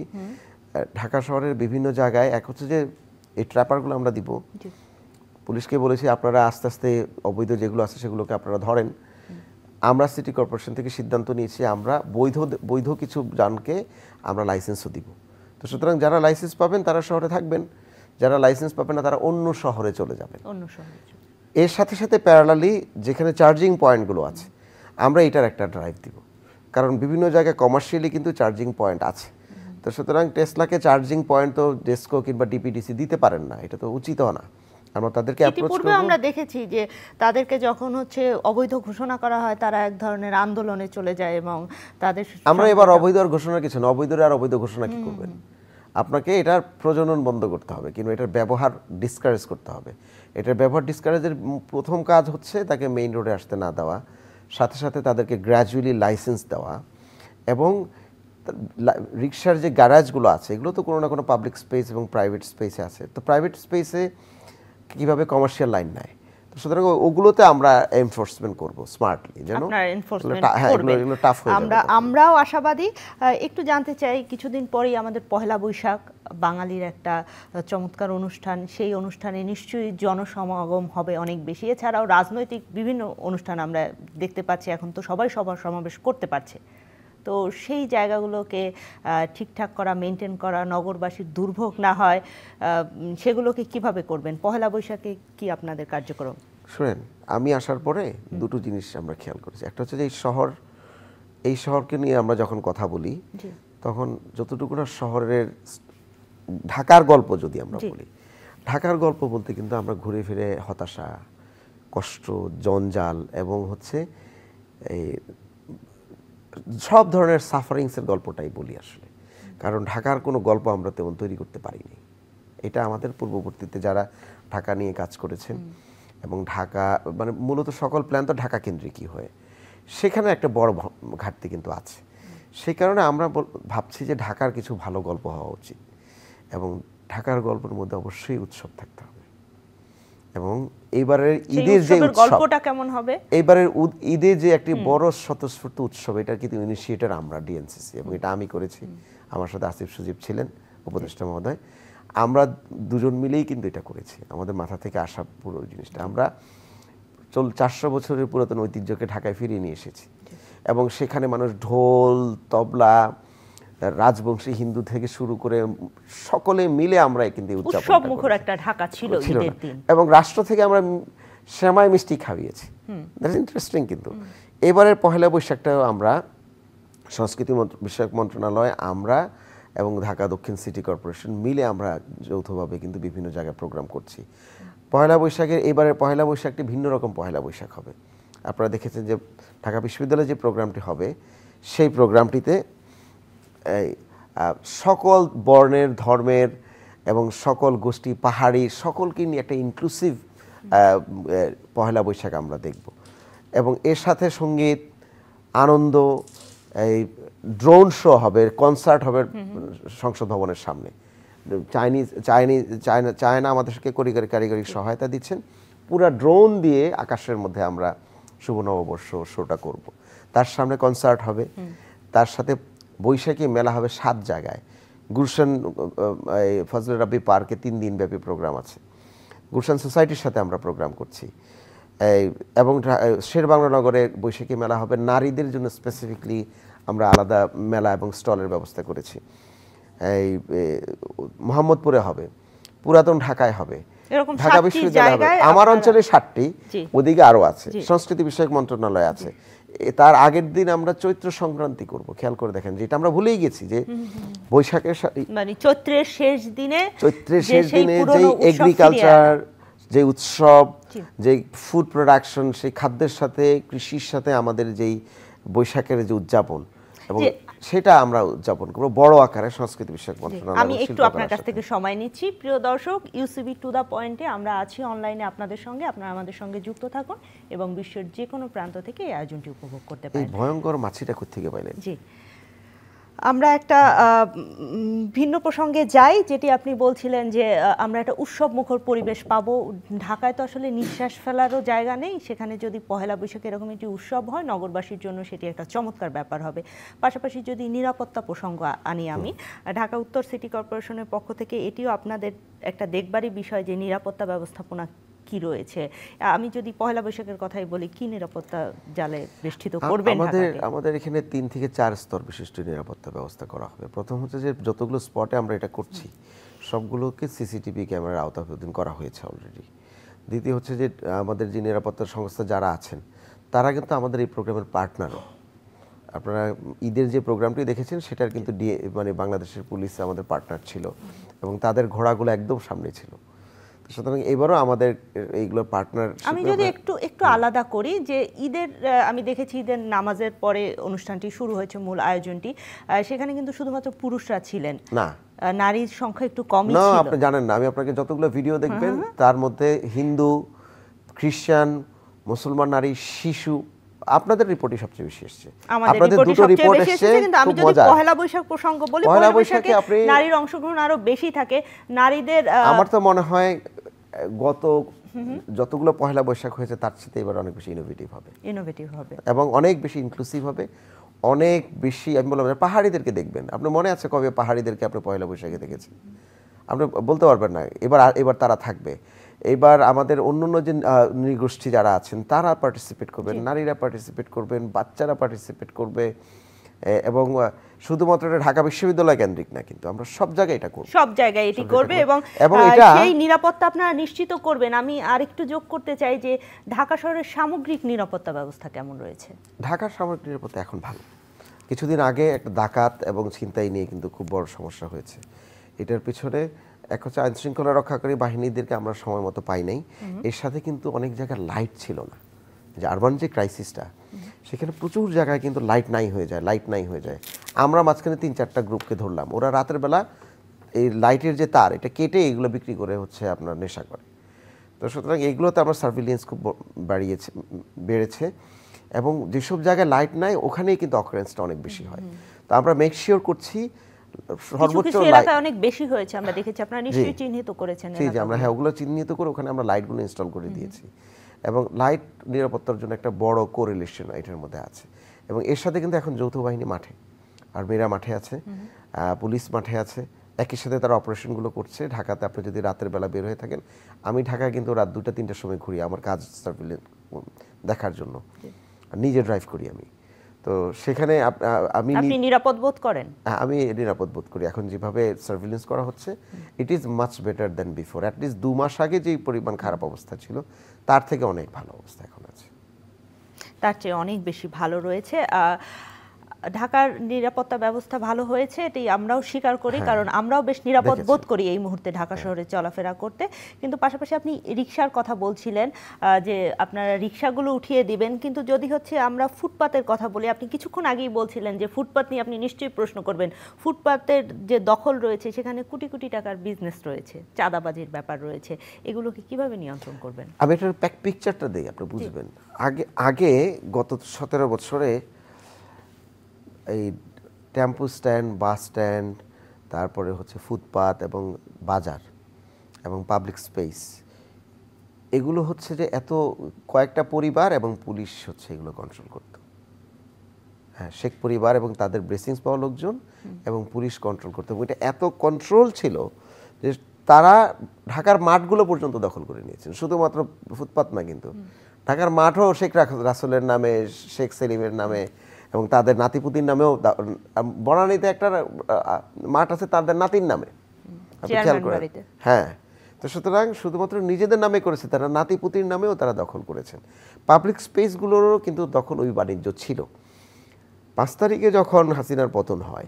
ঢাকা শহরের বিভিন্ন জায়গায়, এক হচ্ছে যে এই ট্র্যাপারগুলো আমরা দিব। পুলিশকে বলেছি আপনারা আস্তে আস্তে অবৈধ যেগুলো আছে সেগুলোকে আপনারা ধরেন। আমরা সিটি কর্পোরেশন থেকে সিদ্ধান্ত নিয়েছি আমরা বৈধ কিছু যানকে আমরা লাইসেন্সও দিব। তো সুতরাং যারা লাইসেন্স পাবেন তারা শহরে থাকবেন, যারা লাইসেন্স পাবেন না তারা অন্য শহরে চলে যাবেন। এর সাথে সাথে প্যারালালি যেখানে চার্জিং পয়েন্টগুলো আছে আমরা এটার একটা ড্রাইভ দিব, কারণ বিভিন্ন জায়গায় কমার্শিয়ালি কিন্তু চার্জিং পয়েন্ট আছে। তো সুতরাং টেসলাকে চার্জিং পয়েন্ট তো ডেসকো কিংবা ডিপিডিসি দিতে পারেন না, এটা তো উচিত না। আমরা তাদেরকে অ্যাপ্রোচ করব। আমরা দেখেছি যে তাদেরকে যখন হচ্ছে অবৈধ ঘোষণা করা হয় তারা এক ধরনের আন্দোলনে চলে যায় এবং তাদের আমরা এবার অবৈধ ঘোষণা কিছু না, অবৈধ আর অবৈধ ঘোষণা কি করবেন? আপনাকে এটার প্রজনন বন্ধ করতে হবে, কিন্তু এটার ব্যবহার ডিসকারেজ করতে হবে। এটার ব্যবহার ডিসকারেজের প্রথম কাজ হচ্ছে তাকে মেইন রোডে আসতে না দেওয়া, সাথে সাথে তাদেরকে গ্র্যাজুয়ালি লাইসেন্স দেওয়া, এবং রিক্সার যে গ্যারাজগুলো আছে এগুলো তো কোনো না কোনো পাবলিক স্পেস এবং প্রাইভেট স্পেসে আছে, তো প্রাইভেট স্পেসে কীভাবে কমার্শিয়াল লাইন নেয়, তো সুতরাং ওগুলোতে আমরা এনফোর্সমেন্ট করব স্মার্টলি, যেন এগুলো টাফ হয়ে যাবে। আমরাও আশাবাদী। একটু জানতে চাই, কিছুদিন পরেই আমাদের পহেলা বৈশাখ, বাঙালির একটা চমৎকার অনুষ্ঠান, সেই অনুষ্ঠানে নিশ্চয়ই জনসমাগম হবে অনেক বেশি। এছাড়াও রাজনৈতিক বিভিন্ন অনুষ্ঠান আমরা দেখতে পাচ্ছি, এখন তো সবাই সভা সমাবেশ করতে পারছে, তো সেই জায়গাগুলোকে ঠিকঠাক করা, মেনটেন করা, নগরবাসীর দুর্ভোগ না হয়, সেগুলোকে কিভাবে করবেন? পহেলা বৈশাখে কি আপনাদের কার্যক্রম? শুনেন, আমি আসার পরে দুটো জিনিস আমরা খেয়াল করেছি। একটা হচ্ছে যে এই শহরকে নিয়ে আমরা যখন কথা বলি তখন যতটুকু না শহরের ঢাকার গল্প যদি আমরা বলি, ঢাকার গল্প বলতে কিন্তু আমরা ঘুরে ফিরে হতাশা, কষ্ট, জঞ্জাল এবং হচ্ছে এই সব ধরনের সাফারিংসের গল্পটাই বলি আসলে। কারণ ঢাকার কোনো গল্প আমরা তেমন তৈরি করতে পারিনি। এটা আমাদের পূর্ববর্তীতে যারা ঢাকা নিয়ে কাজ করেছেন, এবং ঢাকা মানে মূলত সকল প্ল্যান তো ঢাকা কেন্দ্রিকই হয়ে, সেখানে একটা বড় ঘাটতি কিন্তু আছে। সেই কারণে আমরা ভাবছি যে ঢাকার কিছু ভালো গল্প হওয়া উচিত, এবং ঢাকার গল্পের মধ্যে অবশ্যই উৎসব থাকতে হবে। এবং এইবারের ঈদের যে গল্পটা কেমন হবে, এইবারের ঈদে যে একটি বড় স্বতঃস্ফূর্ত উৎসব, এটার কিন্তু ইনিশিয়েটর আমরা ডিএনসিসি, এবং এটা আমি করেছি, আমার সাথে আসিফ সুজিব ছিলেন উপদেষ্টা মহোদয়, আমরা দুজন মিলেই কিন্তু এটা করেছি। আমাদের মাথা থেকে আসা পুরো জিনিসটা আমরা 400 বছরের পুরাতন ঐতিহ্যকে ঢাকায় ফিরিয়ে নিয়ে এসেছি, এবং সেখানে মানুষ ঢোল, তবলা, রাজবংশী হিন্দু থেকে শুরু করে সকলে মিলে আমরা কিন্তু উৎসব মুখর একটা ঢাকা ছিল ঈদের দিন, এবং রাষ্ট্র থেকে আমরা সেমাই মিষ্টি খাইয়েছি। That's interesting. কিন্তু এবারের পহেলা বৈশাখটাও আমরা সংস্কৃতি বিষয়ক মন্ত্রণালয়, আমরা এবং ঢাকা দক্ষিণ সিটি কর্পোরেশন মিলে আমরা যৌথভাবে কিন্তু বিভিন্ন জায়গায় প্রোগ্রাম করছি। পহেলা বৈশাখের এবারের পহেলা বৈশাখটি ভিন্ন রকম পহেলা বৈশাখ হবে। আপনারা দেখেছেন যে ঢাকা বিশ্ববিদ্যালয়ে যে প্রোগ্রামটি হবে, সেই প্রোগ্রামটিতে সকল বর্ণের, ধর্মের এবং সকল গোষ্ঠী, পাহাড়ি সকলকে নিয়ে একটা ইনক্লুসিভ পহেলা বৈশাখ আমরা দেখব। এবং এর সাথে সঙ্গীত, আনন্দ, এই ড্রোন শো হবে, কনসার্ট হবে সংসদ ভবনের সামনে। চায়না আমাদেরকে কারিগরি সহায়তা দিচ্ছেন, পুরা ড্রোন দিয়ে আকাশের মধ্যে আমরা শুভ নববর্ষ শোটা করব। তার সামনে কনসার্ট হবে, তার সাথে বৈশাখী মেলা হবে 7 জায়গায়। গুলশান ফজলে রাব্বি পার্কে 3 দিন ব্যাপী প্রোগ্রাম আছে। গুলশান সোসাইটির সাথে আমরা প্রোগ্রাম করছি, এবং শেরবাংলা নগরে বৈশাখী মেলা হবে। নারীদের জন্য স্পেসিফিকলি আমরা আলাদা মেলা এবং স্টলের ব্যবস্থা করেছি। এই মোহাম্মদপুরে হবে, পুরাতন ঢাকায় হবে, ঢাকা বিশ্ববিদ্যালয় হবে। আমার অঞ্চলে 7টি, ওদিকে আরো আছে, সংস্কৃতি বিষয়ক মন্ত্রণালয় আছে। তার আগের দিন আমরা চৈত্র সংক্রান্তি করব। খেয়াল করে দেখেন, যেটা আমরা ভুলেই গেছি যে বৈশাখের মানে চৈত্রের শেষ দিনে যে এগ্রিকালচার, যে উৎসব, যে ফুড প্রোডাকশন, সেই খাদ্যের সাথে, কৃষির সাথে আমাদের যেই বৈশাখের যে উদযাপন, এবং সেটা আমরা উদযাপন করব বড় আকারে সংস্কৃতি বিষয়ক মন্ত্রণালয়। আমি একটু আপনার কাছ থেকে সময় নিচ্ছি। প্রিয় দর্শক, ইউসিবি টু দ্য পয়েন্টে আমরা আছি অনলাইনে আপনাদের সঙ্গে। আপনারা আমাদের সঙ্গে যুক্ত থাকুন এবং বিশ্বের যে কোনো প্রান্ত থেকে এই আয়োজনটি উপভোগ করতে পারেন। এই ভয়ঙ্কর মাছিটা কোত্থেকে পাইলেন? জি, আমরা একটা ভিন্ন প্রসঙ্গে যাই, যেটি আপনি বলছিলেন যে আমরা একটা উৎসব মুখর পরিবেশ পাবো। ঢাকায় তো আসলে নিঃশ্বাস ফেলারও জায়গা নেই, সেখানে যদি পহেলা বৈশাখ এরকম একটি উৎসব হয়, নগরবাসীর জন্য সেটি একটা চমৎকার ব্যাপার হবে। পাশাপাশি যদি নিরাপত্তা প্রসঙ্গ আনি, আমি ঢাকা উত্তর সিটি কর্পোরেশনের পক্ষ থেকে এটিও আপনাদের একটা দেখবারই বিষয় যে নিরাপত্তা ব্যবস্থাপনা কি রয়েছে। আমি যদি পহেলা বৈশাখের কথাই বলি, কি নিরাপত্তা জালে বেষ্টিত করবেন? আমাদের এখানে 3 থেকে 4 স্তর বিশিষ্ট নিরাপত্তা ব্যবস্থা করা হবে। প্রথম হচ্ছে যে যতগুলো স্পটে আমরা এটা করছি সবগুলোকে সিসিটিভি ক্যামেরার আওতাধীন করা হয়েছে অলরেডি। দ্বিতীয় হচ্ছে যে আমাদের যে নিরাপত্তা সংস্থা যারা আছেন তারা কিন্তু আমাদের এই প্রোগ্রামের পার্টনারও। আপনারা ঈদের যে প্রোগ্রামটি দেখেছেন সেটার কিন্তু মানে বাংলাদেশের পুলিশ আমাদের পার্টনার ছিল, এবং তাদের ঘোড়াগুলো একদম সামনে ছিল। সুতরাং এবারও আমাদের এইগুলো পার্টনার। আমি যদি একটু আলাদা করি যে ঈদের আমি দেখেছি ঈদের নামাজের পরে অনুষ্ঠানটি শুরু হয়েছে, মূল আয়োজনটি, সেখানে কিন্তু শুধুমাত্র পুরুষরা ছিলেন না, নারীর সংখ্যা একটু কমই না, ছিল। আপনি জানেন না, আমি আপনাকে যতগুলো ভিডিও দেখবেন তার মধ্যে হিন্দু, খ্রিস্টান, মুসলমান নারী, শিশু, আপনাদের রিপোর্টই সবচেয়ে বেশি এসেছে। আপনাদের দুটো রিপোর্ট এসেছে, কিন্তু আমি যদি পহেলা বৈশাখ প্রসঙ্গ বলি, পহেলা বৈশাখে নারীর অংশগ্রহণ আরো বেশি থাকে। নারীদের আমার তো মনে হয় গত যতগুলো পহেলা বৈশাখ হয়েছে তার সাথে এবার অনেক বেশি ইনোভেটিভ হবে এবং অনেক বেশি ইনক্লুসিভ হবে, অনেক বেশি। আমি বললাম পাহাড়িদেরকে দেখবেন, আপনার মনে আছে কবে পাহাড়িদেরকে আপনি পহেলা বৈশাখে দেখেছেন? আপনি বলতে পারবেন না। এবার তারা থাকবে। এবার আমাদের অন্যান্য যে নৃগোষ্ঠী যারা আছেন তারা পার্টিসিপেট করবেন, নারীরা পার্টিসিপেট করবেন, বাচ্চারা পার্টিসিপেট করবে। এবং শুধুমাত্র এটা ঢাকা বিশ্ববিদ্যালয় কেন্দ্রিক না, কিন্তু আমরা সব জায়গায় এটা করব, সব জায়গায় এটি করবে এবং সেই নিরাপত্তা আপনারা নিশ্চিত করবেন। আমি আরেকটু যোগ করতে চাই যে ঢাকা শহরের সামগ্রিক নিরাপত্তা ব্যবস্থা কেমন রয়েছে? ঢাকার সামগ্রিক নিরাপত্তা এখন ভালো। কিছুদিন আগে একটা ডাকাত এবং ছিনতাই নিয়ে কিন্তু খুব বড় সমস্যা হয়েছে। এটার পিছনে এক হচ্ছে আইন শৃঙ্খলা রক্ষাকারী বাহিনীদেরকে আমরা সময় মতো পাই নাই। এর সাথে কিন্তু অনেক জায়গায় লাইট ছিল না, যে আরবান যে ক্রাইসিসটা, সেখানে প্রচুর জায়গায় কিন্তু লাইট নাই হয়ে যায়। আমরা মাঝখানে 3-4টা গ্রুপকে ধরলাম, ওরা রাতের বেলা এই লাইটের যে তার এটা কেটে এগুলো বিক্রি করে হচ্ছে আপনার নেশা করে। তো সুতরাং এইগুলোতে আমার সার্ভিলিয়েন্স খুব বেড়েছে এবং যেসব জায়গায় লাইট নাই ওখানেই কিন্তু অকারেন্সটা অনেক বেশি হয়। তো আমরা মেক শিওর করছি সর্বোচ্চ এলাকায় অনেক বেশি হয়েছে, আমরা দেখেছি। আপনারা নিশ্চয়ই চিহ্নিত করেছেন। জি, আমরা ওগুলো চিহ্নিত করে ওখানে আমরা লাইটগুলো ইনস্টল করে দিয়েছি এবং লাইট নিরাপত্তার জন্য একটা বড় কোরিলেশন এটার মধ্যে আছে। এবং এর সাথে কিন্তু এখন যৌথ বাহিনী মাঠে, আর্মিরা মাঠে আছে, পুলিশ মাঠে আছে, একই সাথে তারা অপারেশনগুলো করছে। ঢাকাতে আপনি যদি রাতের বেলা বের হয়ে থাকেন, আমি ঢাকায় কিন্তু রাত 2টা-3টার সময় ঘুরি আমার কাজ দেখার জন্য, নিজে ড্রাইভ করি আমি। তো সেখানে আপনি নিরাপদ বোধ করেন? আমি নিরাপদ বোধ করি। এখন যেভাবে সার্ভিলেন্স করা হচ্ছে, it is much better than before. At least 2 মাস আগে যেই পরিমাণ খারাপ অবস্থা ছিল তার থেকে অনেক ভালো অবস্থা এখন আছে, তার চেয়ে অনেক বেশি ভালো রয়েছে। ঢাকার নিরাপত্তা ব্যবস্থা ভালো হয়েছে, এটি আমরাও স্বীকার করি, কারণ আমরাও বেশ নিরাপদ বোধ করি এই মুহূর্তে ঢাকা শহরে চলাফেরা করতে। কিন্তু পাশাপাশি আপনি রিকশার কথা বলছিলেন যে আপনারা রিকশাগুলো উঠিয়ে দিবেন, কিন্তু যদি হচ্ছে আমরা ফুটপাতের কথা বলি, আপনি কিছুক্ষণ আগেই বলছিলেন যে ফুটপাত নিয়ে আপনি নিশ্চয়ই প্রশ্ন করবেন। ফুটপাতের যে দখল রয়েছে সেখানে কোটি কোটি টাকার বিজনেস রয়েছে, চাঁদাবাজির ব্যাপার রয়েছে, এগুলোকে কিভাবে নিয়ন্ত্রণ করবেন? আমি এটার পিকচারটা দিই, আপনি বুঝবেন। আগে গত 17 বছরে এই টেম্পো স্ট্যান্ড, বাস স্ট্যান্ড, তারপরে হচ্ছে ফুটপাত এবং বাজার এবং পাবলিক স্পেস, এগুলো হচ্ছে যে এত কয়েকটা পরিবার এবং পুলিশ হচ্ছে এগুলো কন্ট্রোল করত। হ্যাঁ, শেখ পরিবার এবং তাদের ব্লেসিংস পাওয়া লোকজন এবং পুলিশ কন্ট্রোল করতো। এবং এটা এত কন্ট্রোল ছিল যে তারা ঢাকার মাঠগুলো পর্যন্ত দখল করে নিয়েছেন, শুধুমাত্র ফুটপাত না, কিন্তু ঢাকার মাঠও শেখ রাসেলের নামে, শেখ সেলিমের নামে এবং তাদের নাতিপুতির নামেও। বনানীতে একটা মাঠ আছে তাদের নাতির নামে, আপনি খেয়াল করেন। হ্যাঁ, তো সুতরাং শুধুমাত্র নিজেদের নামে করেছে তারা, নাতিপুতির নামেও তারা দখল করেছেন। পাবলিক স্পেসগুলোরও কিন্তু তখন ওই বাণিজ্য ছিল। 5 তারিখে যখন হাসিনার পতন হয়,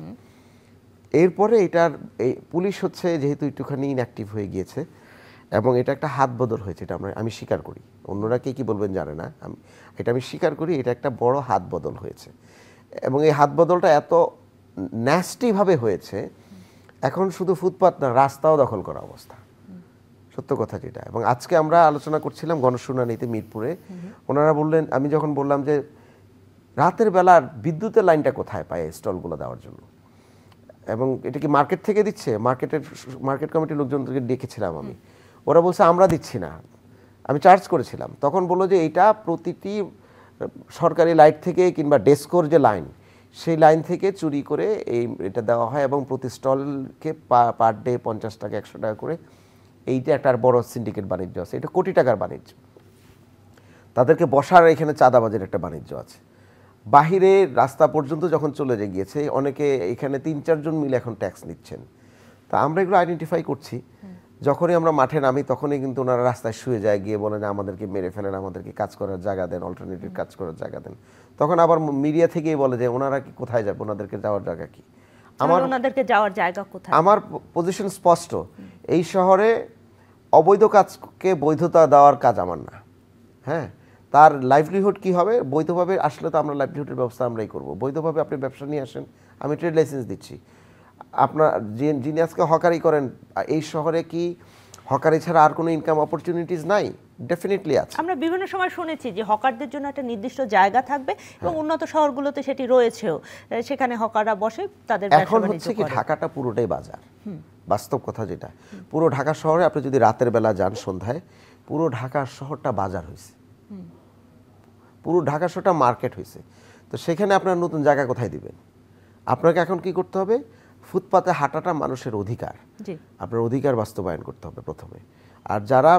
এরপরে এটার এই পুলিশ হচ্ছে যেহেতু একটুখানি ইনঅ্যাক্টিভ হয়ে গিয়েছে এবং এটা একটা হাত বদল হয়েছে, এটা আমি স্বীকার করি। অন্যরা কি বলবেন জানে না, আমি স্বীকার করি এটা একটা বড় হাত বদল হয়েছে। এবং এই হাত বদলটা এত ন্যাস্টিভাবে হয়েছে, এখন শুধু ফুটপাত না, রাস্তাও দখল করা অবস্থা, সত্য কথা যেটা। এবং আজকে আমরা আলোচনা করছিলাম গণশুনানিতে মিরপুরে, ওনারা বললেন, আমি যখন বললাম যে রাতের বেলার বিদ্যুতের লাইনটা কোথায় পায় স্টলগুলো দেওয়ার জন্য, এবং এটা কি মার্কেট থেকে দিচ্ছে? মার্কেট কমিটির লোকজনদেরকে ডেকেছিলাম আমি, ওরা বলছে আমরা দিচ্ছি না, আমি চার্জ করেছিলাম। তখন বললো যে এটা প্রতিটি সরকারি লাইট থেকে কিংবা ডেস্কোর যে লাইন, সেই লাইন থেকে চুরি করে এটা দেওয়া হয় এবং প্রতি স্টলকে পার ডে 50 টাকা 100 টাকা করে। এইটা একটা বড় সিন্ডিকেট বাণিজ্য আছে, এটা কোটি টাকার বাণিজ্য। তাদেরকে বসার এখানে চাঁদাবাজের একটা বাণিজ্য আছে। বাহিরে রাস্তা পর্যন্ত যখন চলে গিয়েছে, অনেকে এখানে 3-4 জন মিলে এখন ট্যাক্স নিচ্ছেন। তা আমরা এগুলো আইডেন্টিফাই করছি। যখনই আমরা মাঠে নামি তখনই কিন্তু ওনারা রাস্তায় শুয়ে যায়, গিয়ে বলেন আমাদেরকে মেরে ফেলেন, আমাদেরকে কাজ করার জায়গা দেন, অল্টারনেটিভ কাজ করার জায়গা দেন। তখন আবার মিডিয়া থেকেই বলে যে ওনারা কি কোথায় যাবে, ওনাদেরকে যাওয়ার জায়গা কি? ওনাদেরকে যাওয়ার জায়গা কোথায়? আমার পজিশন স্পষ্ট, এই শহরে অবৈধ কাজকে বৈধতা দেওয়ার কাজ আমার না। হ্যাঁ, তার লাইভলিহুড কি হবে, বৈধভাবে আসলে তো আমরা লাইভলিহুডের ব্যবস্থা আমরাই করব। বৈধভাবে আপনি ব্যবসা নিয়ে আসেন, আমি ট্রেড লাইসেন্স দিচ্ছি। আপনার যিনি আজকে হকারি করেন, এই শহরে কি হকারি ছাড়া আর কোনো ইনকাম অপরচুনিটিস নাই? ডেফিনেটলি আছে। আমরা বিভিন্ন সময় শুনেছি যে হকারদের জন্য একটা নির্দিষ্ট জায়গা থাকবে এবং উন্নত শহরগুলোতে সেটি রয়েছেও, সেখানে হকাররা বসে তাদের ব্যবসা এখন বাণিজ্য হচ্ছে কি, করে। ঢাকাটা পুরোটাই বাজার। বাস্তব কথা যেটা, পুরো ঢাকা শহরে আপনি যদি রাতের বেলা যান সন্ধ্যায়, পুরো ঢাকা শহরটা বাজার হয়েছে, পুরো ঢাকা শহরটা মার্কেট হয়েছে। তো সেখানে আপনার নতুন জায়গা কোথায় দিবেন? আপনাকে এখন কি করতে হবে? ফুটপাতে হাঁটাটা মানুষের অধিকার, জি, আপনার অধিকার বাস্তবায়ন করতে হবে প্রথমে। আর যারা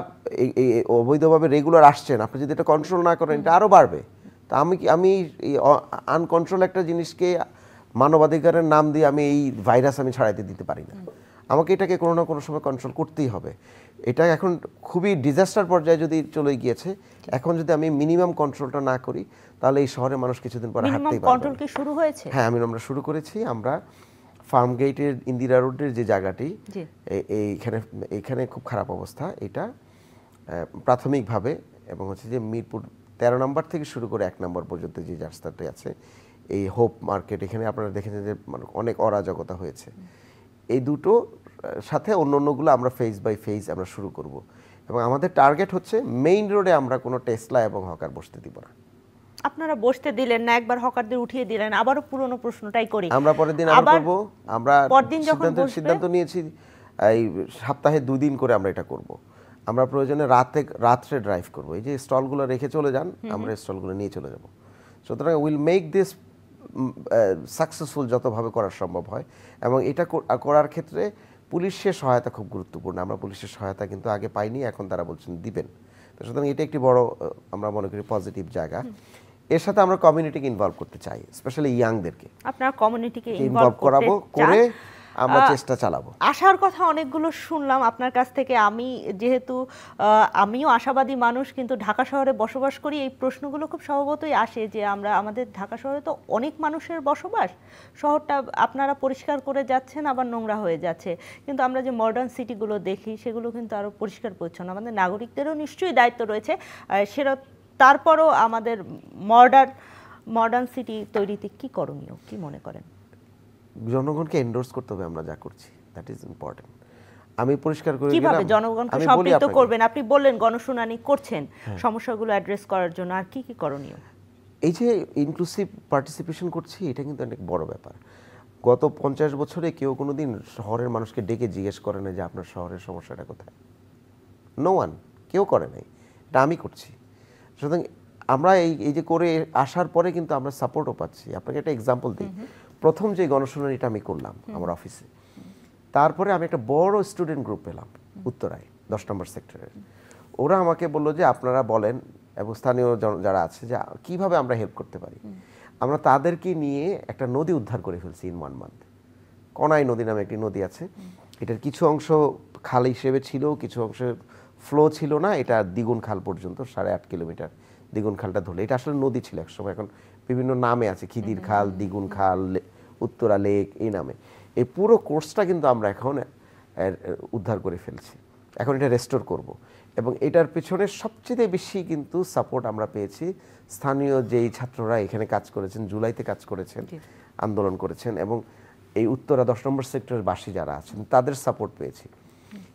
এই অবৈধভাবে রেগুলার আসছেন, আপনি যদি এটা কন্ট্রোল না করেন, এটা আরও বাড়বে। তা আমি এই আনকন্ট্রোল একটা জিনিসকে মানবাধিকারের নাম দিয়ে আমি এই ভাইরাস আমি ছড়াইতে দিতে পারি না। আমাকে এটাকে কোনো না কোনো সময় কন্ট্রোল করতেই হবে। এটা এখন খুবই ডিজাস্টার পর্যায়ে যদি চলে গিয়েছে, এখন যদি আমি মিনিমাম কন্ট্রোলটা না করি, তাহলে এই শহরে মানুষ কিছুদিন পরে মিনিমাম হাঁটতেই পারবে কন্ট্রোল না। কি শুরু হয়েছে? হ্যাঁ, আমরা শুরু করেছি। আমরা ফার্ম গেটের ইন্দিরা রোডের যে জায়গাটি, জি, এইখানে খুব খারাপ অবস্থা। এটা প্রাথমিকভাবে, এবং হচ্ছে যে মিরপুর 13 নম্বর থেকে শুরু করে 1 নম্বর পর্যন্ত যে রাস্তাটি আছে, এই হোপ মার্কেট, এখানে আপনারা দেখেছেন যে মানে অনেক অরাজকতা হয়েছে। এই দুটো সাথে অন্যগুলো আমরা ফেজ বাই ফেজ আমরা শুরু করব, এবং আমাদের টার্গেট হচ্ছে মেইন রোডে আমরা কোনো টেসলা এবং হকার বসতে দিব না। আপনারা বসতে দিলেন না, একবার হকারদের উঠিয়ে দিলেন, আবারও পুরনো প্রশ্নটাই করি। আমরা পরের দিন আবার করব। আমরা পরদিন যখন সিদ্ধান্ত নিয়েছি এই সপ্তাহে 2 দিন করে আমরা এটা করব। আমরা প্রয়োজনে রাত্রে ড্রাইভ করব। এই যে স্টলগুলো রেখে চলে যান, আমরা স্টলগুলো নিয়ে চলে যাব। সুতরাং উইল মেক দিস সাকসেসফুল যতভাবে করা সম্ভব হয়। এবং এটা করার ক্ষেত্রে পুলিশের সহায়তা খুব গুরুত্বপূর্ণ। আমরা পুলিশের সহায়তা কিন্তু আগে পাইনি, এখন তারা বলছেন দিবেন। তো সুতরাং এটা একটি বড় আমরা মনে করি পজিটিভ জায়গা। এর সাথে আমরা কমিউনিটিকে ইনভলভ করতে চাই, স্পেশালি ইয়াংদেরকে আপনারা কমিউনিটিকে ইনভলভ করাবো, করে আমরা চেষ্টা চালাবো। আশার কথা অনেকগুলো শুনলাম আপনার কাছ থেকে। আমি যেহেতু আমিও আশাবাদী মানুষ, কিন্তু ঢাকা শহরে বসবাস করি, এই প্রশ্নগুলো খুব স্বভাবতই আসে যে আমাদের ঢাকা শহরে তো অনেক মানুষের বসবাস, শহরটা আপনারা পরিষ্কার করে যাচ্ছেন আবার নোংরা হয়ে যাচ্ছে, কিন্তু আমরা যে মডার্ন সিটিগুলো দেখি সেগুলো কিন্তু আরও পরিষ্কার পরিচ্ছন্ন। আমাদের নাগরিকদেরও নিশ্চয়ই দায়িত্ব রয়েছে সেটা। তারপরও আমাদের মডার্ন সিটি তৈরিতে কি করণীয়, কি মনে করেন? জনগণকে এন্ডোর্স করতে হবে আমরা যা করছি, দ্যাট ইজ ইম্পর্টেন্ট। আমি পরিষ্কার করে কিভাবে গেলাম, জনগণকে আমি বলি সম্পৃক্ত আপনাকে, করবেন? আপনি বললেন গণশুনানি করছেন সমস্যাগুলো অ্যাড্রেস করার জন্য, আর কি কি করণীয়? এই যে ইনক্লুসিভ পার্টিসিপেশন করছি, এটা কিন্তু অনেক বড় ব্যাপার। গত 50 বছরে কেউ কোনোদিন শহরের মানুষকে ডেকে জিজ্ঞেস করে না যে আপনার শহরের সমস্যাটা কোথায়। নো ওয়ান, কেউ করে নাই। এটা আমি করছি। সুতরাং আমরা এই যে করে আসার পরে কিন্তু আমরা সাপোর্টও পাচ্ছি। আপনাকে একটা এক্সাম্পল দিই। প্রথম যে গণশুনানিটা আমি করলাম আমার অফিসে, তারপরে আমি একটা বড় স্টুডেন্ট গ্রুপ পেলাম উত্তরায় 10 নম্বর সেক্টরের। ওরা আমাকে বললো যে আপনারা বলেন, এবং স্থানীয় যারা আছে, যে কিভাবে আমরা হেল্প করতে পারি। আমরা তাদেরকে নিয়ে একটা নদী উদ্ধার করে ফেলছি ইন 1 মান্থ। কনাই নদী নামে একটি নদী আছে। এটার কিছু অংশ খাল হিসেবে ছিল, কিছু অংশ ফ্লো ছিল না। এটা দ্বিগুণ খাল পর্যন্ত 8.5 কিলোমিটার দ্বিগুণ খালটা ধরলে, এটা আসলে নদী ছিল একসময়, এখন বিভিন্ন নামে আছে, খিদির খাল, দ্বিগুণ খাল, উত্তরা লেক, এই নামে। এই পুরো কোর্সটা কিন্তু আমরা এখন উদ্ধার করে ফেলছি। এখন এটা রেস্টোর করব, এবং এটার পেছনে সবচেয়ে বেশি কিন্তু সাপোর্ট আমরা পেয়েছি স্থানীয় যেই ছাত্ররা এখানে কাজ করেছেন, জুলাইতে কাজ করেছেন, আন্দোলন করেছেন, এবং এই উত্তরা 10 নম্বর সেক্টরের বাসী যারা আছেন তাদের সাপোর্ট পেয়েছি।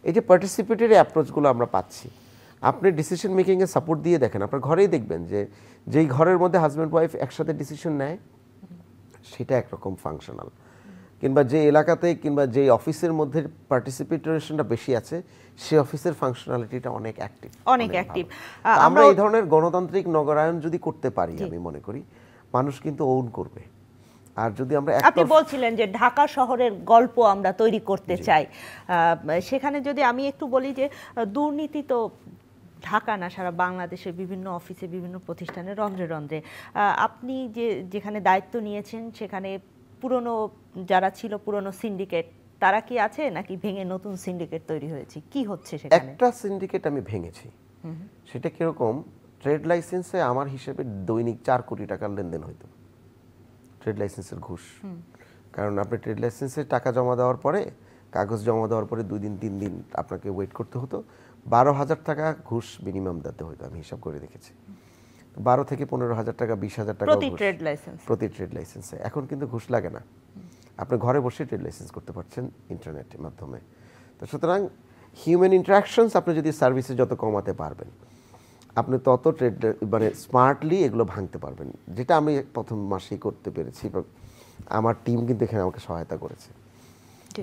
এই যে পার্টিসিপেটরি অ্যাপ্রোচগুলো আমরা পাচ্ছি, আপনি ডিসিশন মেকিংয়ে সাপোর্ট দিয়ে দেখেন, আপনার ঘরেই দেখবেন যে যেই ঘরের মধ্যে হাজব্যান্ড ওয়াইফ একসাথে ডিসিশন নেয় সেটা একরকম ফাংশনাল, কিংবা যে এলাকাতে কিংবা যে অফিসের মধ্যে পার্টিসিপেশনটা বেশি আছে সেই অফিসের ফাংশনালিটিটা অনেক অ্যাক্টিভ, অনেক অ্যাক্টিভ। আমরা এই ধরনের গণতান্ত্রিক নগরায়ন যদি করতে পারি, আমি মনে করি মানুষ কিন্তু ওন করবে। আর যদি আমরা আপনি বলছিলেন যে ঢাকা শহরের গল্প আমরা তৈরি করতে চাই, সেখানে যদি আমি একটু বলি যে দুর্নীতি তো ঢাকা না, সারা বাংলাদেশের বিভিন্ন অফিসে, বিভিন্ন প্রতিষ্ঠানে রন্ধ্রে রন্ধ্রে। আপনি যেখানে দায়িত্ব নিয়েছেন সেখানে পুরনো যারা ছিল, পুরনো সিন্ডিকেট, তারা কি আছে নাকি ভেঙে নতুন সিন্ডিকেট তৈরি হয়েছে? কি হচ্ছে সেখানে? একটা সিন্ডিকেট আমি ভেঙেছি। সেটা কিরকম? ট্রেড লাইসেন্সে আমার হিসেবে দৈনিক 4 কোটি টাকার লেনদেন হইতো, ট্রেড লাইসেন্সের ঘুষ। কারণ আপনি ট্রেড লাইসেন্সের টাকা জমা দেওয়ার পরে, কাগজ জমা দেওয়ার পরে 2 দিন 3 দিন আপনাকে ওয়েট করতে হতো। 12,000 টাকা ঘুষ মিনিমাম দিতে হতো, আমি হিসাব করে দেখেছি। 12 থেকে 15,000 টাকা, 20,000 টাকা প্রতি ট্রেড লাইসেন্স, প্রতি ট্রেড লাইসেন্সে। এখন কিন্তু ঘুষ লাগে না, আপনি ঘরে বসে ট্রেড লাইসেন্স করতে পারছেন ইন্টারনেটের মাধ্যমে। তো সুতরাং হিউম্যান ইন্টারাকশনস আপনি যদি সার্ভিসে যত কমাতে পারবেন, আপনি তত ট্রেড মানে স্মার্টলি এগুলো ভাঙতে পারবেন, যেটা আমি প্রথম মাসেই করতে পেরেছি। আমার টিম কিন্তু এখানে আমাকে সহায়তা করেছে।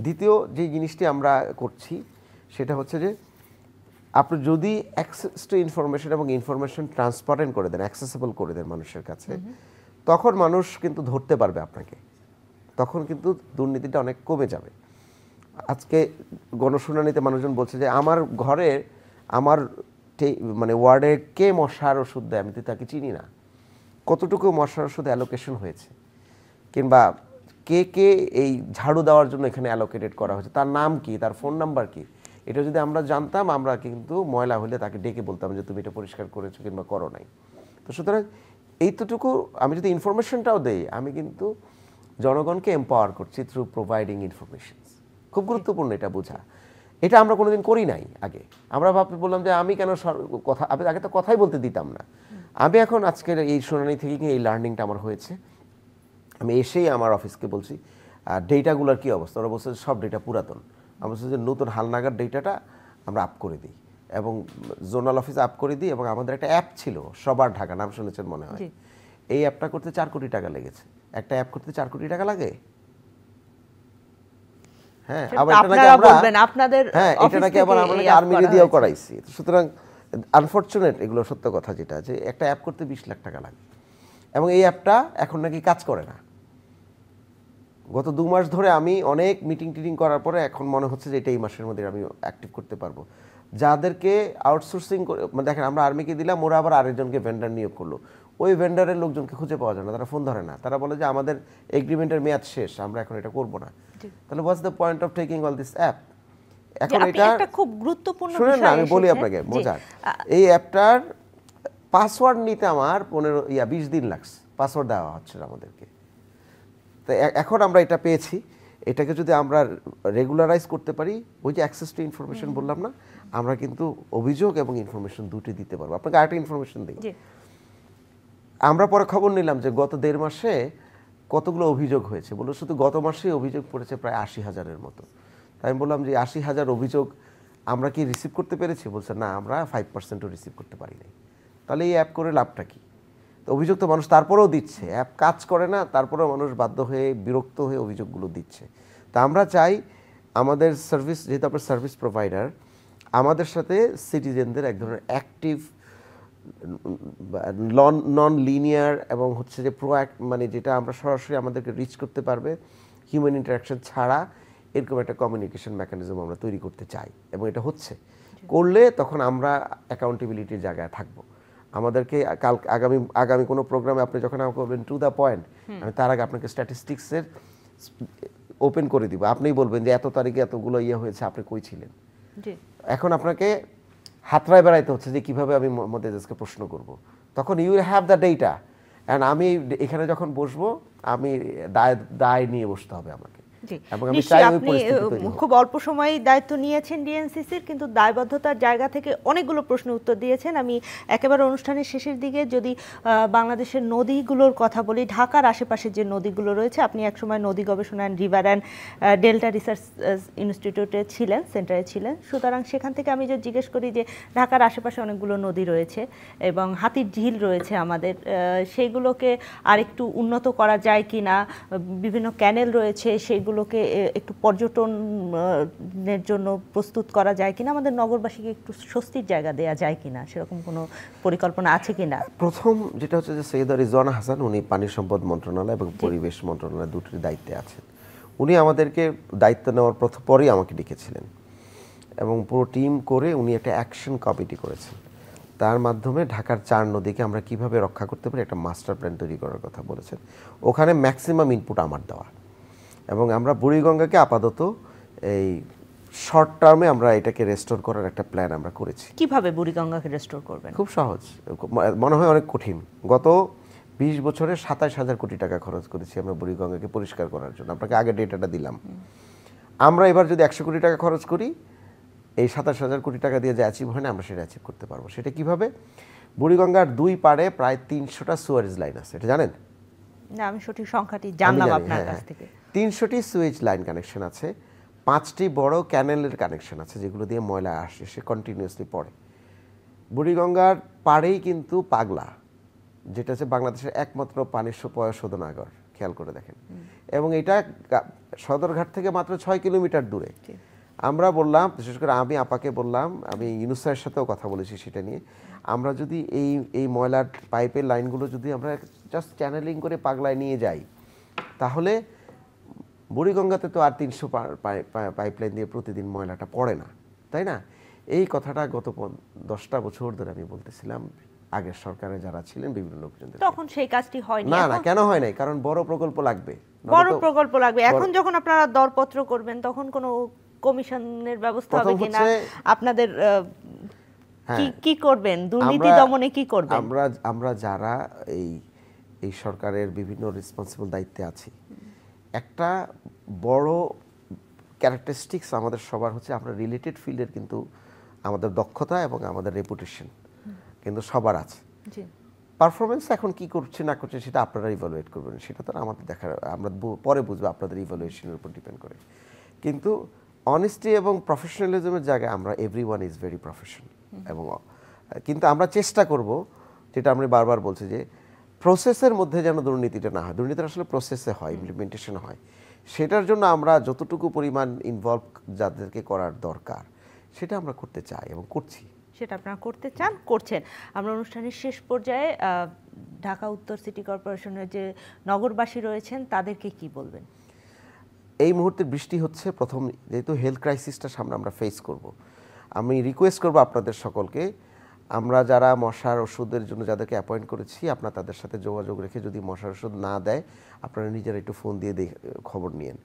দ্বিতীয় যে জিনিসটি আমরা করছি সেটা হচ্ছে যে আপনি যদি অ্যাক্সেস টু ইনফরমেশন এবং ইনফরমেশন ট্রান্সপারেন্ট করে দেন, অ্যাক্সেসেবল করে দেন মানুষের কাছে, তখন মানুষ কিন্তু ধরতে পারবে আপনাকে, তখন কিন্তু দুর্নীতিটা অনেক কমে যাবে। আজকে গণশুনানিতে মানুষজন বলছে যে আমার ঘরে আমার মানে ওয়ার্ডে কে মশার ওষুধ দেয়, আমি তো তাকে চিনি না, কতটুকু মশার ওষুধ অ্যালোকেশন হয়েছে, কিংবা কে কে এই ঝাড়ু দেওয়ার জন্য এখানে অ্যালোকেটেড করা হয়েছে, তার নাম কি, তার ফোন নাম্বার কি, এটা যদি আমরা জানতাম, আমরা কিন্তু ময়লা হলে তাকে ডেকে বলতাম যে তুমি এটা পরিষ্কার করেছো কিংবা করো নাই। তো সুতরাং এইটুকু আমি যদি ইনফরমেশনটাও দেই, আমি কিন্তু জনগণকে এম্পাওয়ার করছি থ্রু প্রোভাইডিং ইনফরমেশন। খুব গুরুত্বপূর্ণ এটা বোঝা। এটা আমরা কোনোদিন করি নাই আগে। আমরা ভাবতে বললাম যে আমি কেন কথা, আগে তো কথাই বলতে দিতাম না। আমি এখন আজকের এই শুনানি থেকে এই লার্নিংটা আমার হয়েছে। আমি এসেই আমার অফিসকে বলছি ডেটাগুলোর কী অবস্থা, ওরা বলছে সব ডেটা পুরাতন। আমরা বলছি যে নতুন হালনাগাদ ডেটাটা আমরা আপ করে দিই এবং জোনাল অফিসে আপ করে দিই। এবং আমাদের একটা অ্যাপ ছিল সবার ঢাকা, নাম শুনেছেন মনে হয়, এই অ্যাপটা করতে 4 কোটি টাকা লেগেছে। একটা অ্যাপ করতে 4 কোটি টাকা লাগে? হ্যাঁ, আবার এটা নাকি আবার আমরা আর্মি দিয়েও করাইছি। সুতরাং আনফরচুনেট, এগুলো সত্য কথা, যেটা যে একটা অ্যাপ করতে 20 লাখ টাকা লাগে এবং এই অ্যাপটা এখন নাকি কাজ করে না। গত 2 মাস ধরে আমি অনেক মিটিং টিটিং করার পরে এখন মনে হচ্ছে যে এটা এই মাসের মধ্যে আমি অ্যাক্টিভ করতে পারবো। যাদেরকে আউটসোর্সিং করে, মানে দেখেন আমরা আর্মিকে দিলাম, ওরা আবার আরেকজনকে ভেন্ডার নিয়োগ করলো, ওই ভেন্ডারের লোকজনকে খুঁজে পাওয়া যায় না, তারা ফোন ধরে না, তারা বলে যে আমাদের এগ্রিমেন্টের মেয়াদ শেষ, আমরা এখন এটা করবো না। তাহলে what's the point of taking all this app? এখন এটা একটা খুব গুরুত্বপূর্ণ শুনেন না, আমি বলি আপনাকে মজার, এই অ্যাপটার পাসওয়ার্ড নিতে আমার 20 দিন লাগছে, পাসওয়ার্ড দেওয়া হচ্ছে আমাদেরকে। তো এখন আমরা এটা পেয়েছি, এটাকে যদি আমরা রেগুলারাইজ করতে পারি, ওই যে অ্যাক্সেস টু ইনফরমেশন বললাম না, আমরা কিন্তু অভিযোগ এবং ইনফরমেশন দুটি দিতে পারবো। আপনাকে আরেকটা ইনফরমেশন দিই, আমরা পরে খবর নিলাম যে গত 1.5 মাসে কতগুলো অভিযোগ হয়েছে। বললো শুধু গত মাসে অভিযোগ পড়েছে প্রায় 80,000-এর মতো। তাই আমি বললাম যে 80,000 অভিযোগ আমরা কি রিসিভ করতে পেরেছি? বলছে না, আমরা 5%ও রিসিভ করতে পারি নাই। তাহলে এই অ্যাপ করে লাভটা কি? তো অভিযোগ তো মানুষ তারপরেও দিচ্ছে, অ্যাপ কাজ করে না, তারপরেও মানুষ বাধ্য হয়ে বিরক্ত হয়ে অভিযোগগুলো দিচ্ছে। তা আমরা চাই আমাদের সার্ভিস, যেহেতু আপনার সার্ভিস প্রোভাইডার, আমাদের সাথে সিটিজেনদের এক ধরনের অ্যাক্টিভ, নন লিনিয়ার এবং হচ্ছে যে মানে যেটা আমরা সরাসরি আমাদেরকে রিচ করতে পারবে হিউম্যান ইন্টারাকশন ছাড়া, এরকম একটা কমিউনিকেশন মেকানিজম আমরা তৈরি করতে চাই এবং এটা হচ্ছে। করলে তখন আমরা অ্যাকাউন্টেবিলিটির জায়গায় থাকবো। আমাদেরকে আগামী কোনো প্রোগ্রামে আপনি যখন আমাকে বলবেন টু দ্য পয়েন্ট, আমি তার আগে আপনাকে স্ট্যাটিস্টিক্সের ওপেন করে দিব। আপনিই বলবেন যে এত তারিখে এতগুলো হয়েছে, আপনি কই ছিলেন। এখন আপনাকে হাতড়ায় বেড়াইতে হচ্ছে যে কিভাবে আমি মোদেজকে প্রশ্ন করব। তখন you have the data, and আমি এখানে যখন বসবো, আমি দায় নিয়ে বসতে হবে আমাকে। আপনি খুব অল্প সময়ে দায়িত্ব নিয়েছেন ডিএনসিসির, কিন্তু দায়বদ্ধতার জায়গা থেকে অনেকগুলো প্রশ্ন উত্তর দিয়েছেন। আমি একেবারে অনুষ্ঠানের শেষের দিকে যদি বাংলাদেশের নদীগুলোর কথা বলি, ঢাকার আশেপাশে যে নদীগুলো রয়েছে, আপনি একসময় নদী গবেষণা and river and delta research ইনস্টিটিউটে ছিলেন, সেন্টারে ছিলেন। সুতরাং সেখান থেকে আমি যে জিজ্ঞেস করি যে ঢাকার আশেপাশে অনেকগুলো নদী রয়েছে এবং হাতির ঝিল রয়েছে আমাদের, সেইগুলোকে আরেকটু উন্নত করা যায় কি না, বিভিন্ন ক্যানেল রয়েছে, সেইগুলোকে একটু পর্যটনের জন্য প্রস্তুত করা যায় কিনা, আমাদের নগরবাসীকে একটু স্বস্তির জায়গা দেওয়া যায় কিনা, সেরকম কোনো পরিকল্পনা আছে কিনা? প্রথম যেটা হচ্ছে যে সৈয়দা রিজওয়ানা হাসান, উনি পানি সম্পদ মন্ত্রণালয় এবং পরিবেশ মন্ত্রণালয় দুটির দায়িত্বে আছেন। উনি আমাদেরকে দায়িত্ব নেওয়ার পরই আমাকে ডেকেছিলেন এবং পুরো টিম করে উনি একটা অ্যাকশন কমিটি করেছেন। তার মাধ্যমে ঢাকার 4 নদীকে আমরা কিভাবে রক্ষা করতে পারি একটা মাস্টার প্ল্যান তৈরি করার কথা বলেছেন। ওখানে ম্যাক্সিমাম ইনপুট আমার দেওয়া, এবং আমরা বুড়িগঙ্গাকে আপাতত এই শর্ট টার্মে আমরা এটাকে রেস্টোর করার একটা প্ল্যান আমরা করেছি। কিভাবে বুড়িগঙ্গাকে রেস্টোর করবেন? খুব সহজ, মনে হয় অনেক কঠিন। গত 20 বছরে 27,000 কোটি টাকা খরচ করেছি আমরা বুড়িগঙ্গাকে পরিষ্কার করার জন্য। আপনাকে আগে ডেটাটা দিলাম। আমরা এবার যদি 100 কোটি টাকা খরচ করি, এই ২৭,০০০ কোটি টাকা দিয়ে যে অ্যাচিভ হয় না, আমরা সেটা অ্যাচিভ করতে পারবো। সেটা কিভাবে? বুড়িগঙ্গার 2 পাড়ে প্রায় 300টা সুয়ারেজ লাইন আছে, এটা জানেন? না, আমি সঠিক সংখ্যাটি জানলাম আপনার কাছ থেকে। 300টি সুয়েজ লাইন কানেকশন আছে, 5টি বড় ক্যানেলের কানেকশন আছে যেগুলো দিয়ে ময়লা আসে, সে কন্টিনিউয়াসলি পড়ে। বুড়িগঙ্গার পাড়েই কিন্তু পাগলা, যেটা হচ্ছে বাংলাদেশের একমাত্র পানি শোধনাগার, খেয়াল করে দেখেন। এবং এটা সদরঘাট থেকে মাত্র 6 কিলোমিটার দূরে। আমরা বললাম, বিশেষ করে আমি আপাকে বললাম, আমি ইউনূস স্যারের সাথেও কথা বলেছি সেটা নিয়ে, আমরা যদি এই ময়লার পাইপের লাইনগুলো যদি আমরা জাস্ট চ্যানেলিং করে পাগলায় নিয়ে যাই, তাহলে বুড়িগঙ্গাতে তো আর 300 পাইপলাইন দিয়ে প্রতিদিন ময়লাটা পড়ে না, তাই না? এই কথাটা গত 10টা বছর ধরে আমি বলতেছিলাম আগের সরকারে যারা ছিলেন বিভিন্ন লোকজন। তখন সেই কাজটি হয়নি। না, কেন হয় নাই? কারণ বড় প্রকল্প লাগবে, বড় প্রকল্প লাগবে। এখন যখন আপনারা দরপত্র করবেন তখন কোনো কমিশনের ব্যবস্থা হবে কিনা, আপনাদের কি করবেন, দুর্নীতি দমনে কি করবেন? আমরা যারা এই সরকারের বিভিন্ন রেসপন্সিবল দায়িত্বে আছি, একটা বড় ক্যারেক্টারিস্টিক্স আমাদের সবার হচ্ছে আমরা রিলেটেড ফিল্ডের কিন্তু আমাদের দক্ষতা এবং আমাদের রেপুটেশন কিন্তু সবার আছে। পারফরমেন্স এখন কি করছে না করছে সেটা আপনারা ইভালুয়েট করবেন, সেটা তো আমাদের দেখার, আমরা পরে বুঝবো, আপনাদের ইভালুয়েশনের উপর ডিপেন্ড করে। কিন্তু অনেস্টি এবং প্রফেশনালিজমের জায়গায় আমরা এভরিওয়ান ইজ ভেরি প্রফেশনাল। এবং কিন্তু আমরা চেষ্টা করব, যেটা আমরা বারবার বলছি, যে প্রসেসের মধ্যে যেন দুর্নীতিটা না হয়। দুর্নীতিটা আসলে প্রসেসে হয়, ইমপ্লিমেন্টেশন হয়। সেটার জন্য আমরা যতটুকু পরিমাণ ইনভলভ যাদেরকে করার দরকার সেটা আমরা করতে চাই এবং করছি। সেটা আপনারা করতে চান, করছেন। আমরা অনুষ্ঠানের শেষ পর্যায়ে ঢাকা উত্তর সিটি কর্পোরেশনের যে নগরবাসী রয়েছেন তাদেরকে কি বলবেন? এই মুহূর্তে বৃষ্টি হচ্ছে, প্রথম যেহেতু হেলথ ক্রাইসিসটা সামনে আমরা ফেস করব, আমি রিকোয়েস্ট করব আপনাদের সকলকে, আমরা যারা মশার ওষুধের জন্য যাদেরকে অ্যাপয়েন্ট করেছি, আপনারা তাদের সাথে যোগাযোগ রেখে যদি মশার ওষুধ না দেয়, আপনারা নিজেরা একটু ফোন দিয়ে খবর নিন।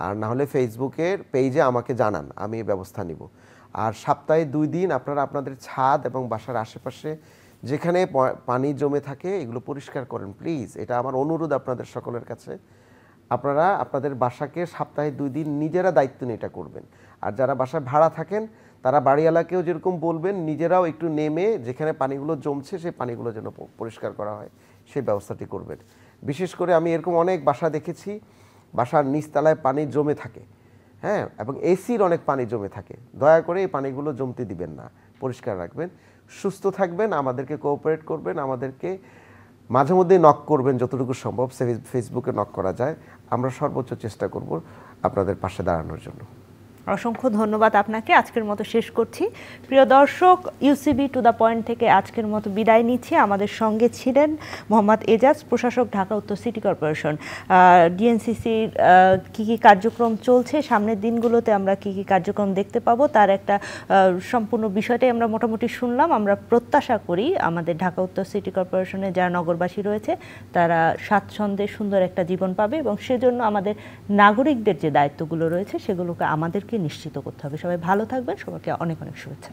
আর না হলে ফেসবুকের পেজে আমাকে জানান, আমি এই ব্যবস্থা নিব। আর সপ্তাহে 2 দিন আপনারা আপনাদের ছাদ এবং বাসার আশেপাশে যেখানে পানি জমে থাকে এগুলো পরিষ্কার করেন প্লিজ। এটা আমার অনুরোধ আপনাদের সকলের কাছে। আপনারা আপনাদের বাসাকে সপ্তাহে 2 দিন নিজেরা দায়িত্ব নিয়ে এটা করবেন। আর যারা বাসায় ভাড়া থাকেন তারা বাড়িওয়ালাকেও যেরকম বলবেন, নিজেরাও একটু নেমে যেখানে পানিগুলো জমছে সেই পানিগুলো যেন পরিষ্কার করা হয় সেই ব্যবস্থাটি করবেন। বিশেষ করে আমি এরকম অনেক বাসা দেখেছি, বাসার নিচতলায় পানি জমে থাকে, হ্যাঁ, এবং এসির অনেক পানি জমে থাকে। দয়া করে এই পানিগুলো জমতে দিবেন না, পরিষ্কার রাখবেন। সুস্থ থাকবেন, আমাদেরকে কোঅপারেট করবেন, আমাদেরকে মাঝে মধ্যে নক করবেন যতটুকু সম্ভব, ফেসবুকে নক করা যায়। আমরা সর্বোচ্চ চেষ্টা করব আপনাদের পাশে দাঁড়ানোর জন্য। অসংখ্য ধন্যবাদ আপনাকে। আজকের মতো শেষ করছি। প্রিয় দর্শক, ইউসিবি টু দ্য পয়েন্ট থেকে আজকের মতো বিদায় নিচ্ছি। আমাদের সঙ্গে ছিলেন মোহাম্মদ এজাজ, প্রশাসক, ঢাকা উত্তর সিটি কর্পোরেশন। ডিএনসিসির কী কী কার্যক্রম চলছে, সামনের দিনগুলোতে আমরা কী কী কার্যক্রম দেখতে পাবো তার একটা সম্পূর্ণ বিষয়টাই আমরা মোটামুটি শুনলাম। আমরা প্রত্যাশা করি আমাদের ঢাকা উত্তর সিটি কর্পোরেশনের যারা নগরবাসী রয়েছে তারা স্বাচ্ছন্দ্যে সুন্দর একটা জীবন পাবে, এবং সেজন্য আমাদের নাগরিকদের যে দায়িত্বগুলো রয়েছে সেগুলোকে আমাদেরকে নিশ্চিত করতে হবে। সবাই ভালো থাকবেন, সবাইকে অনেক অনেক শুভেচ্ছা।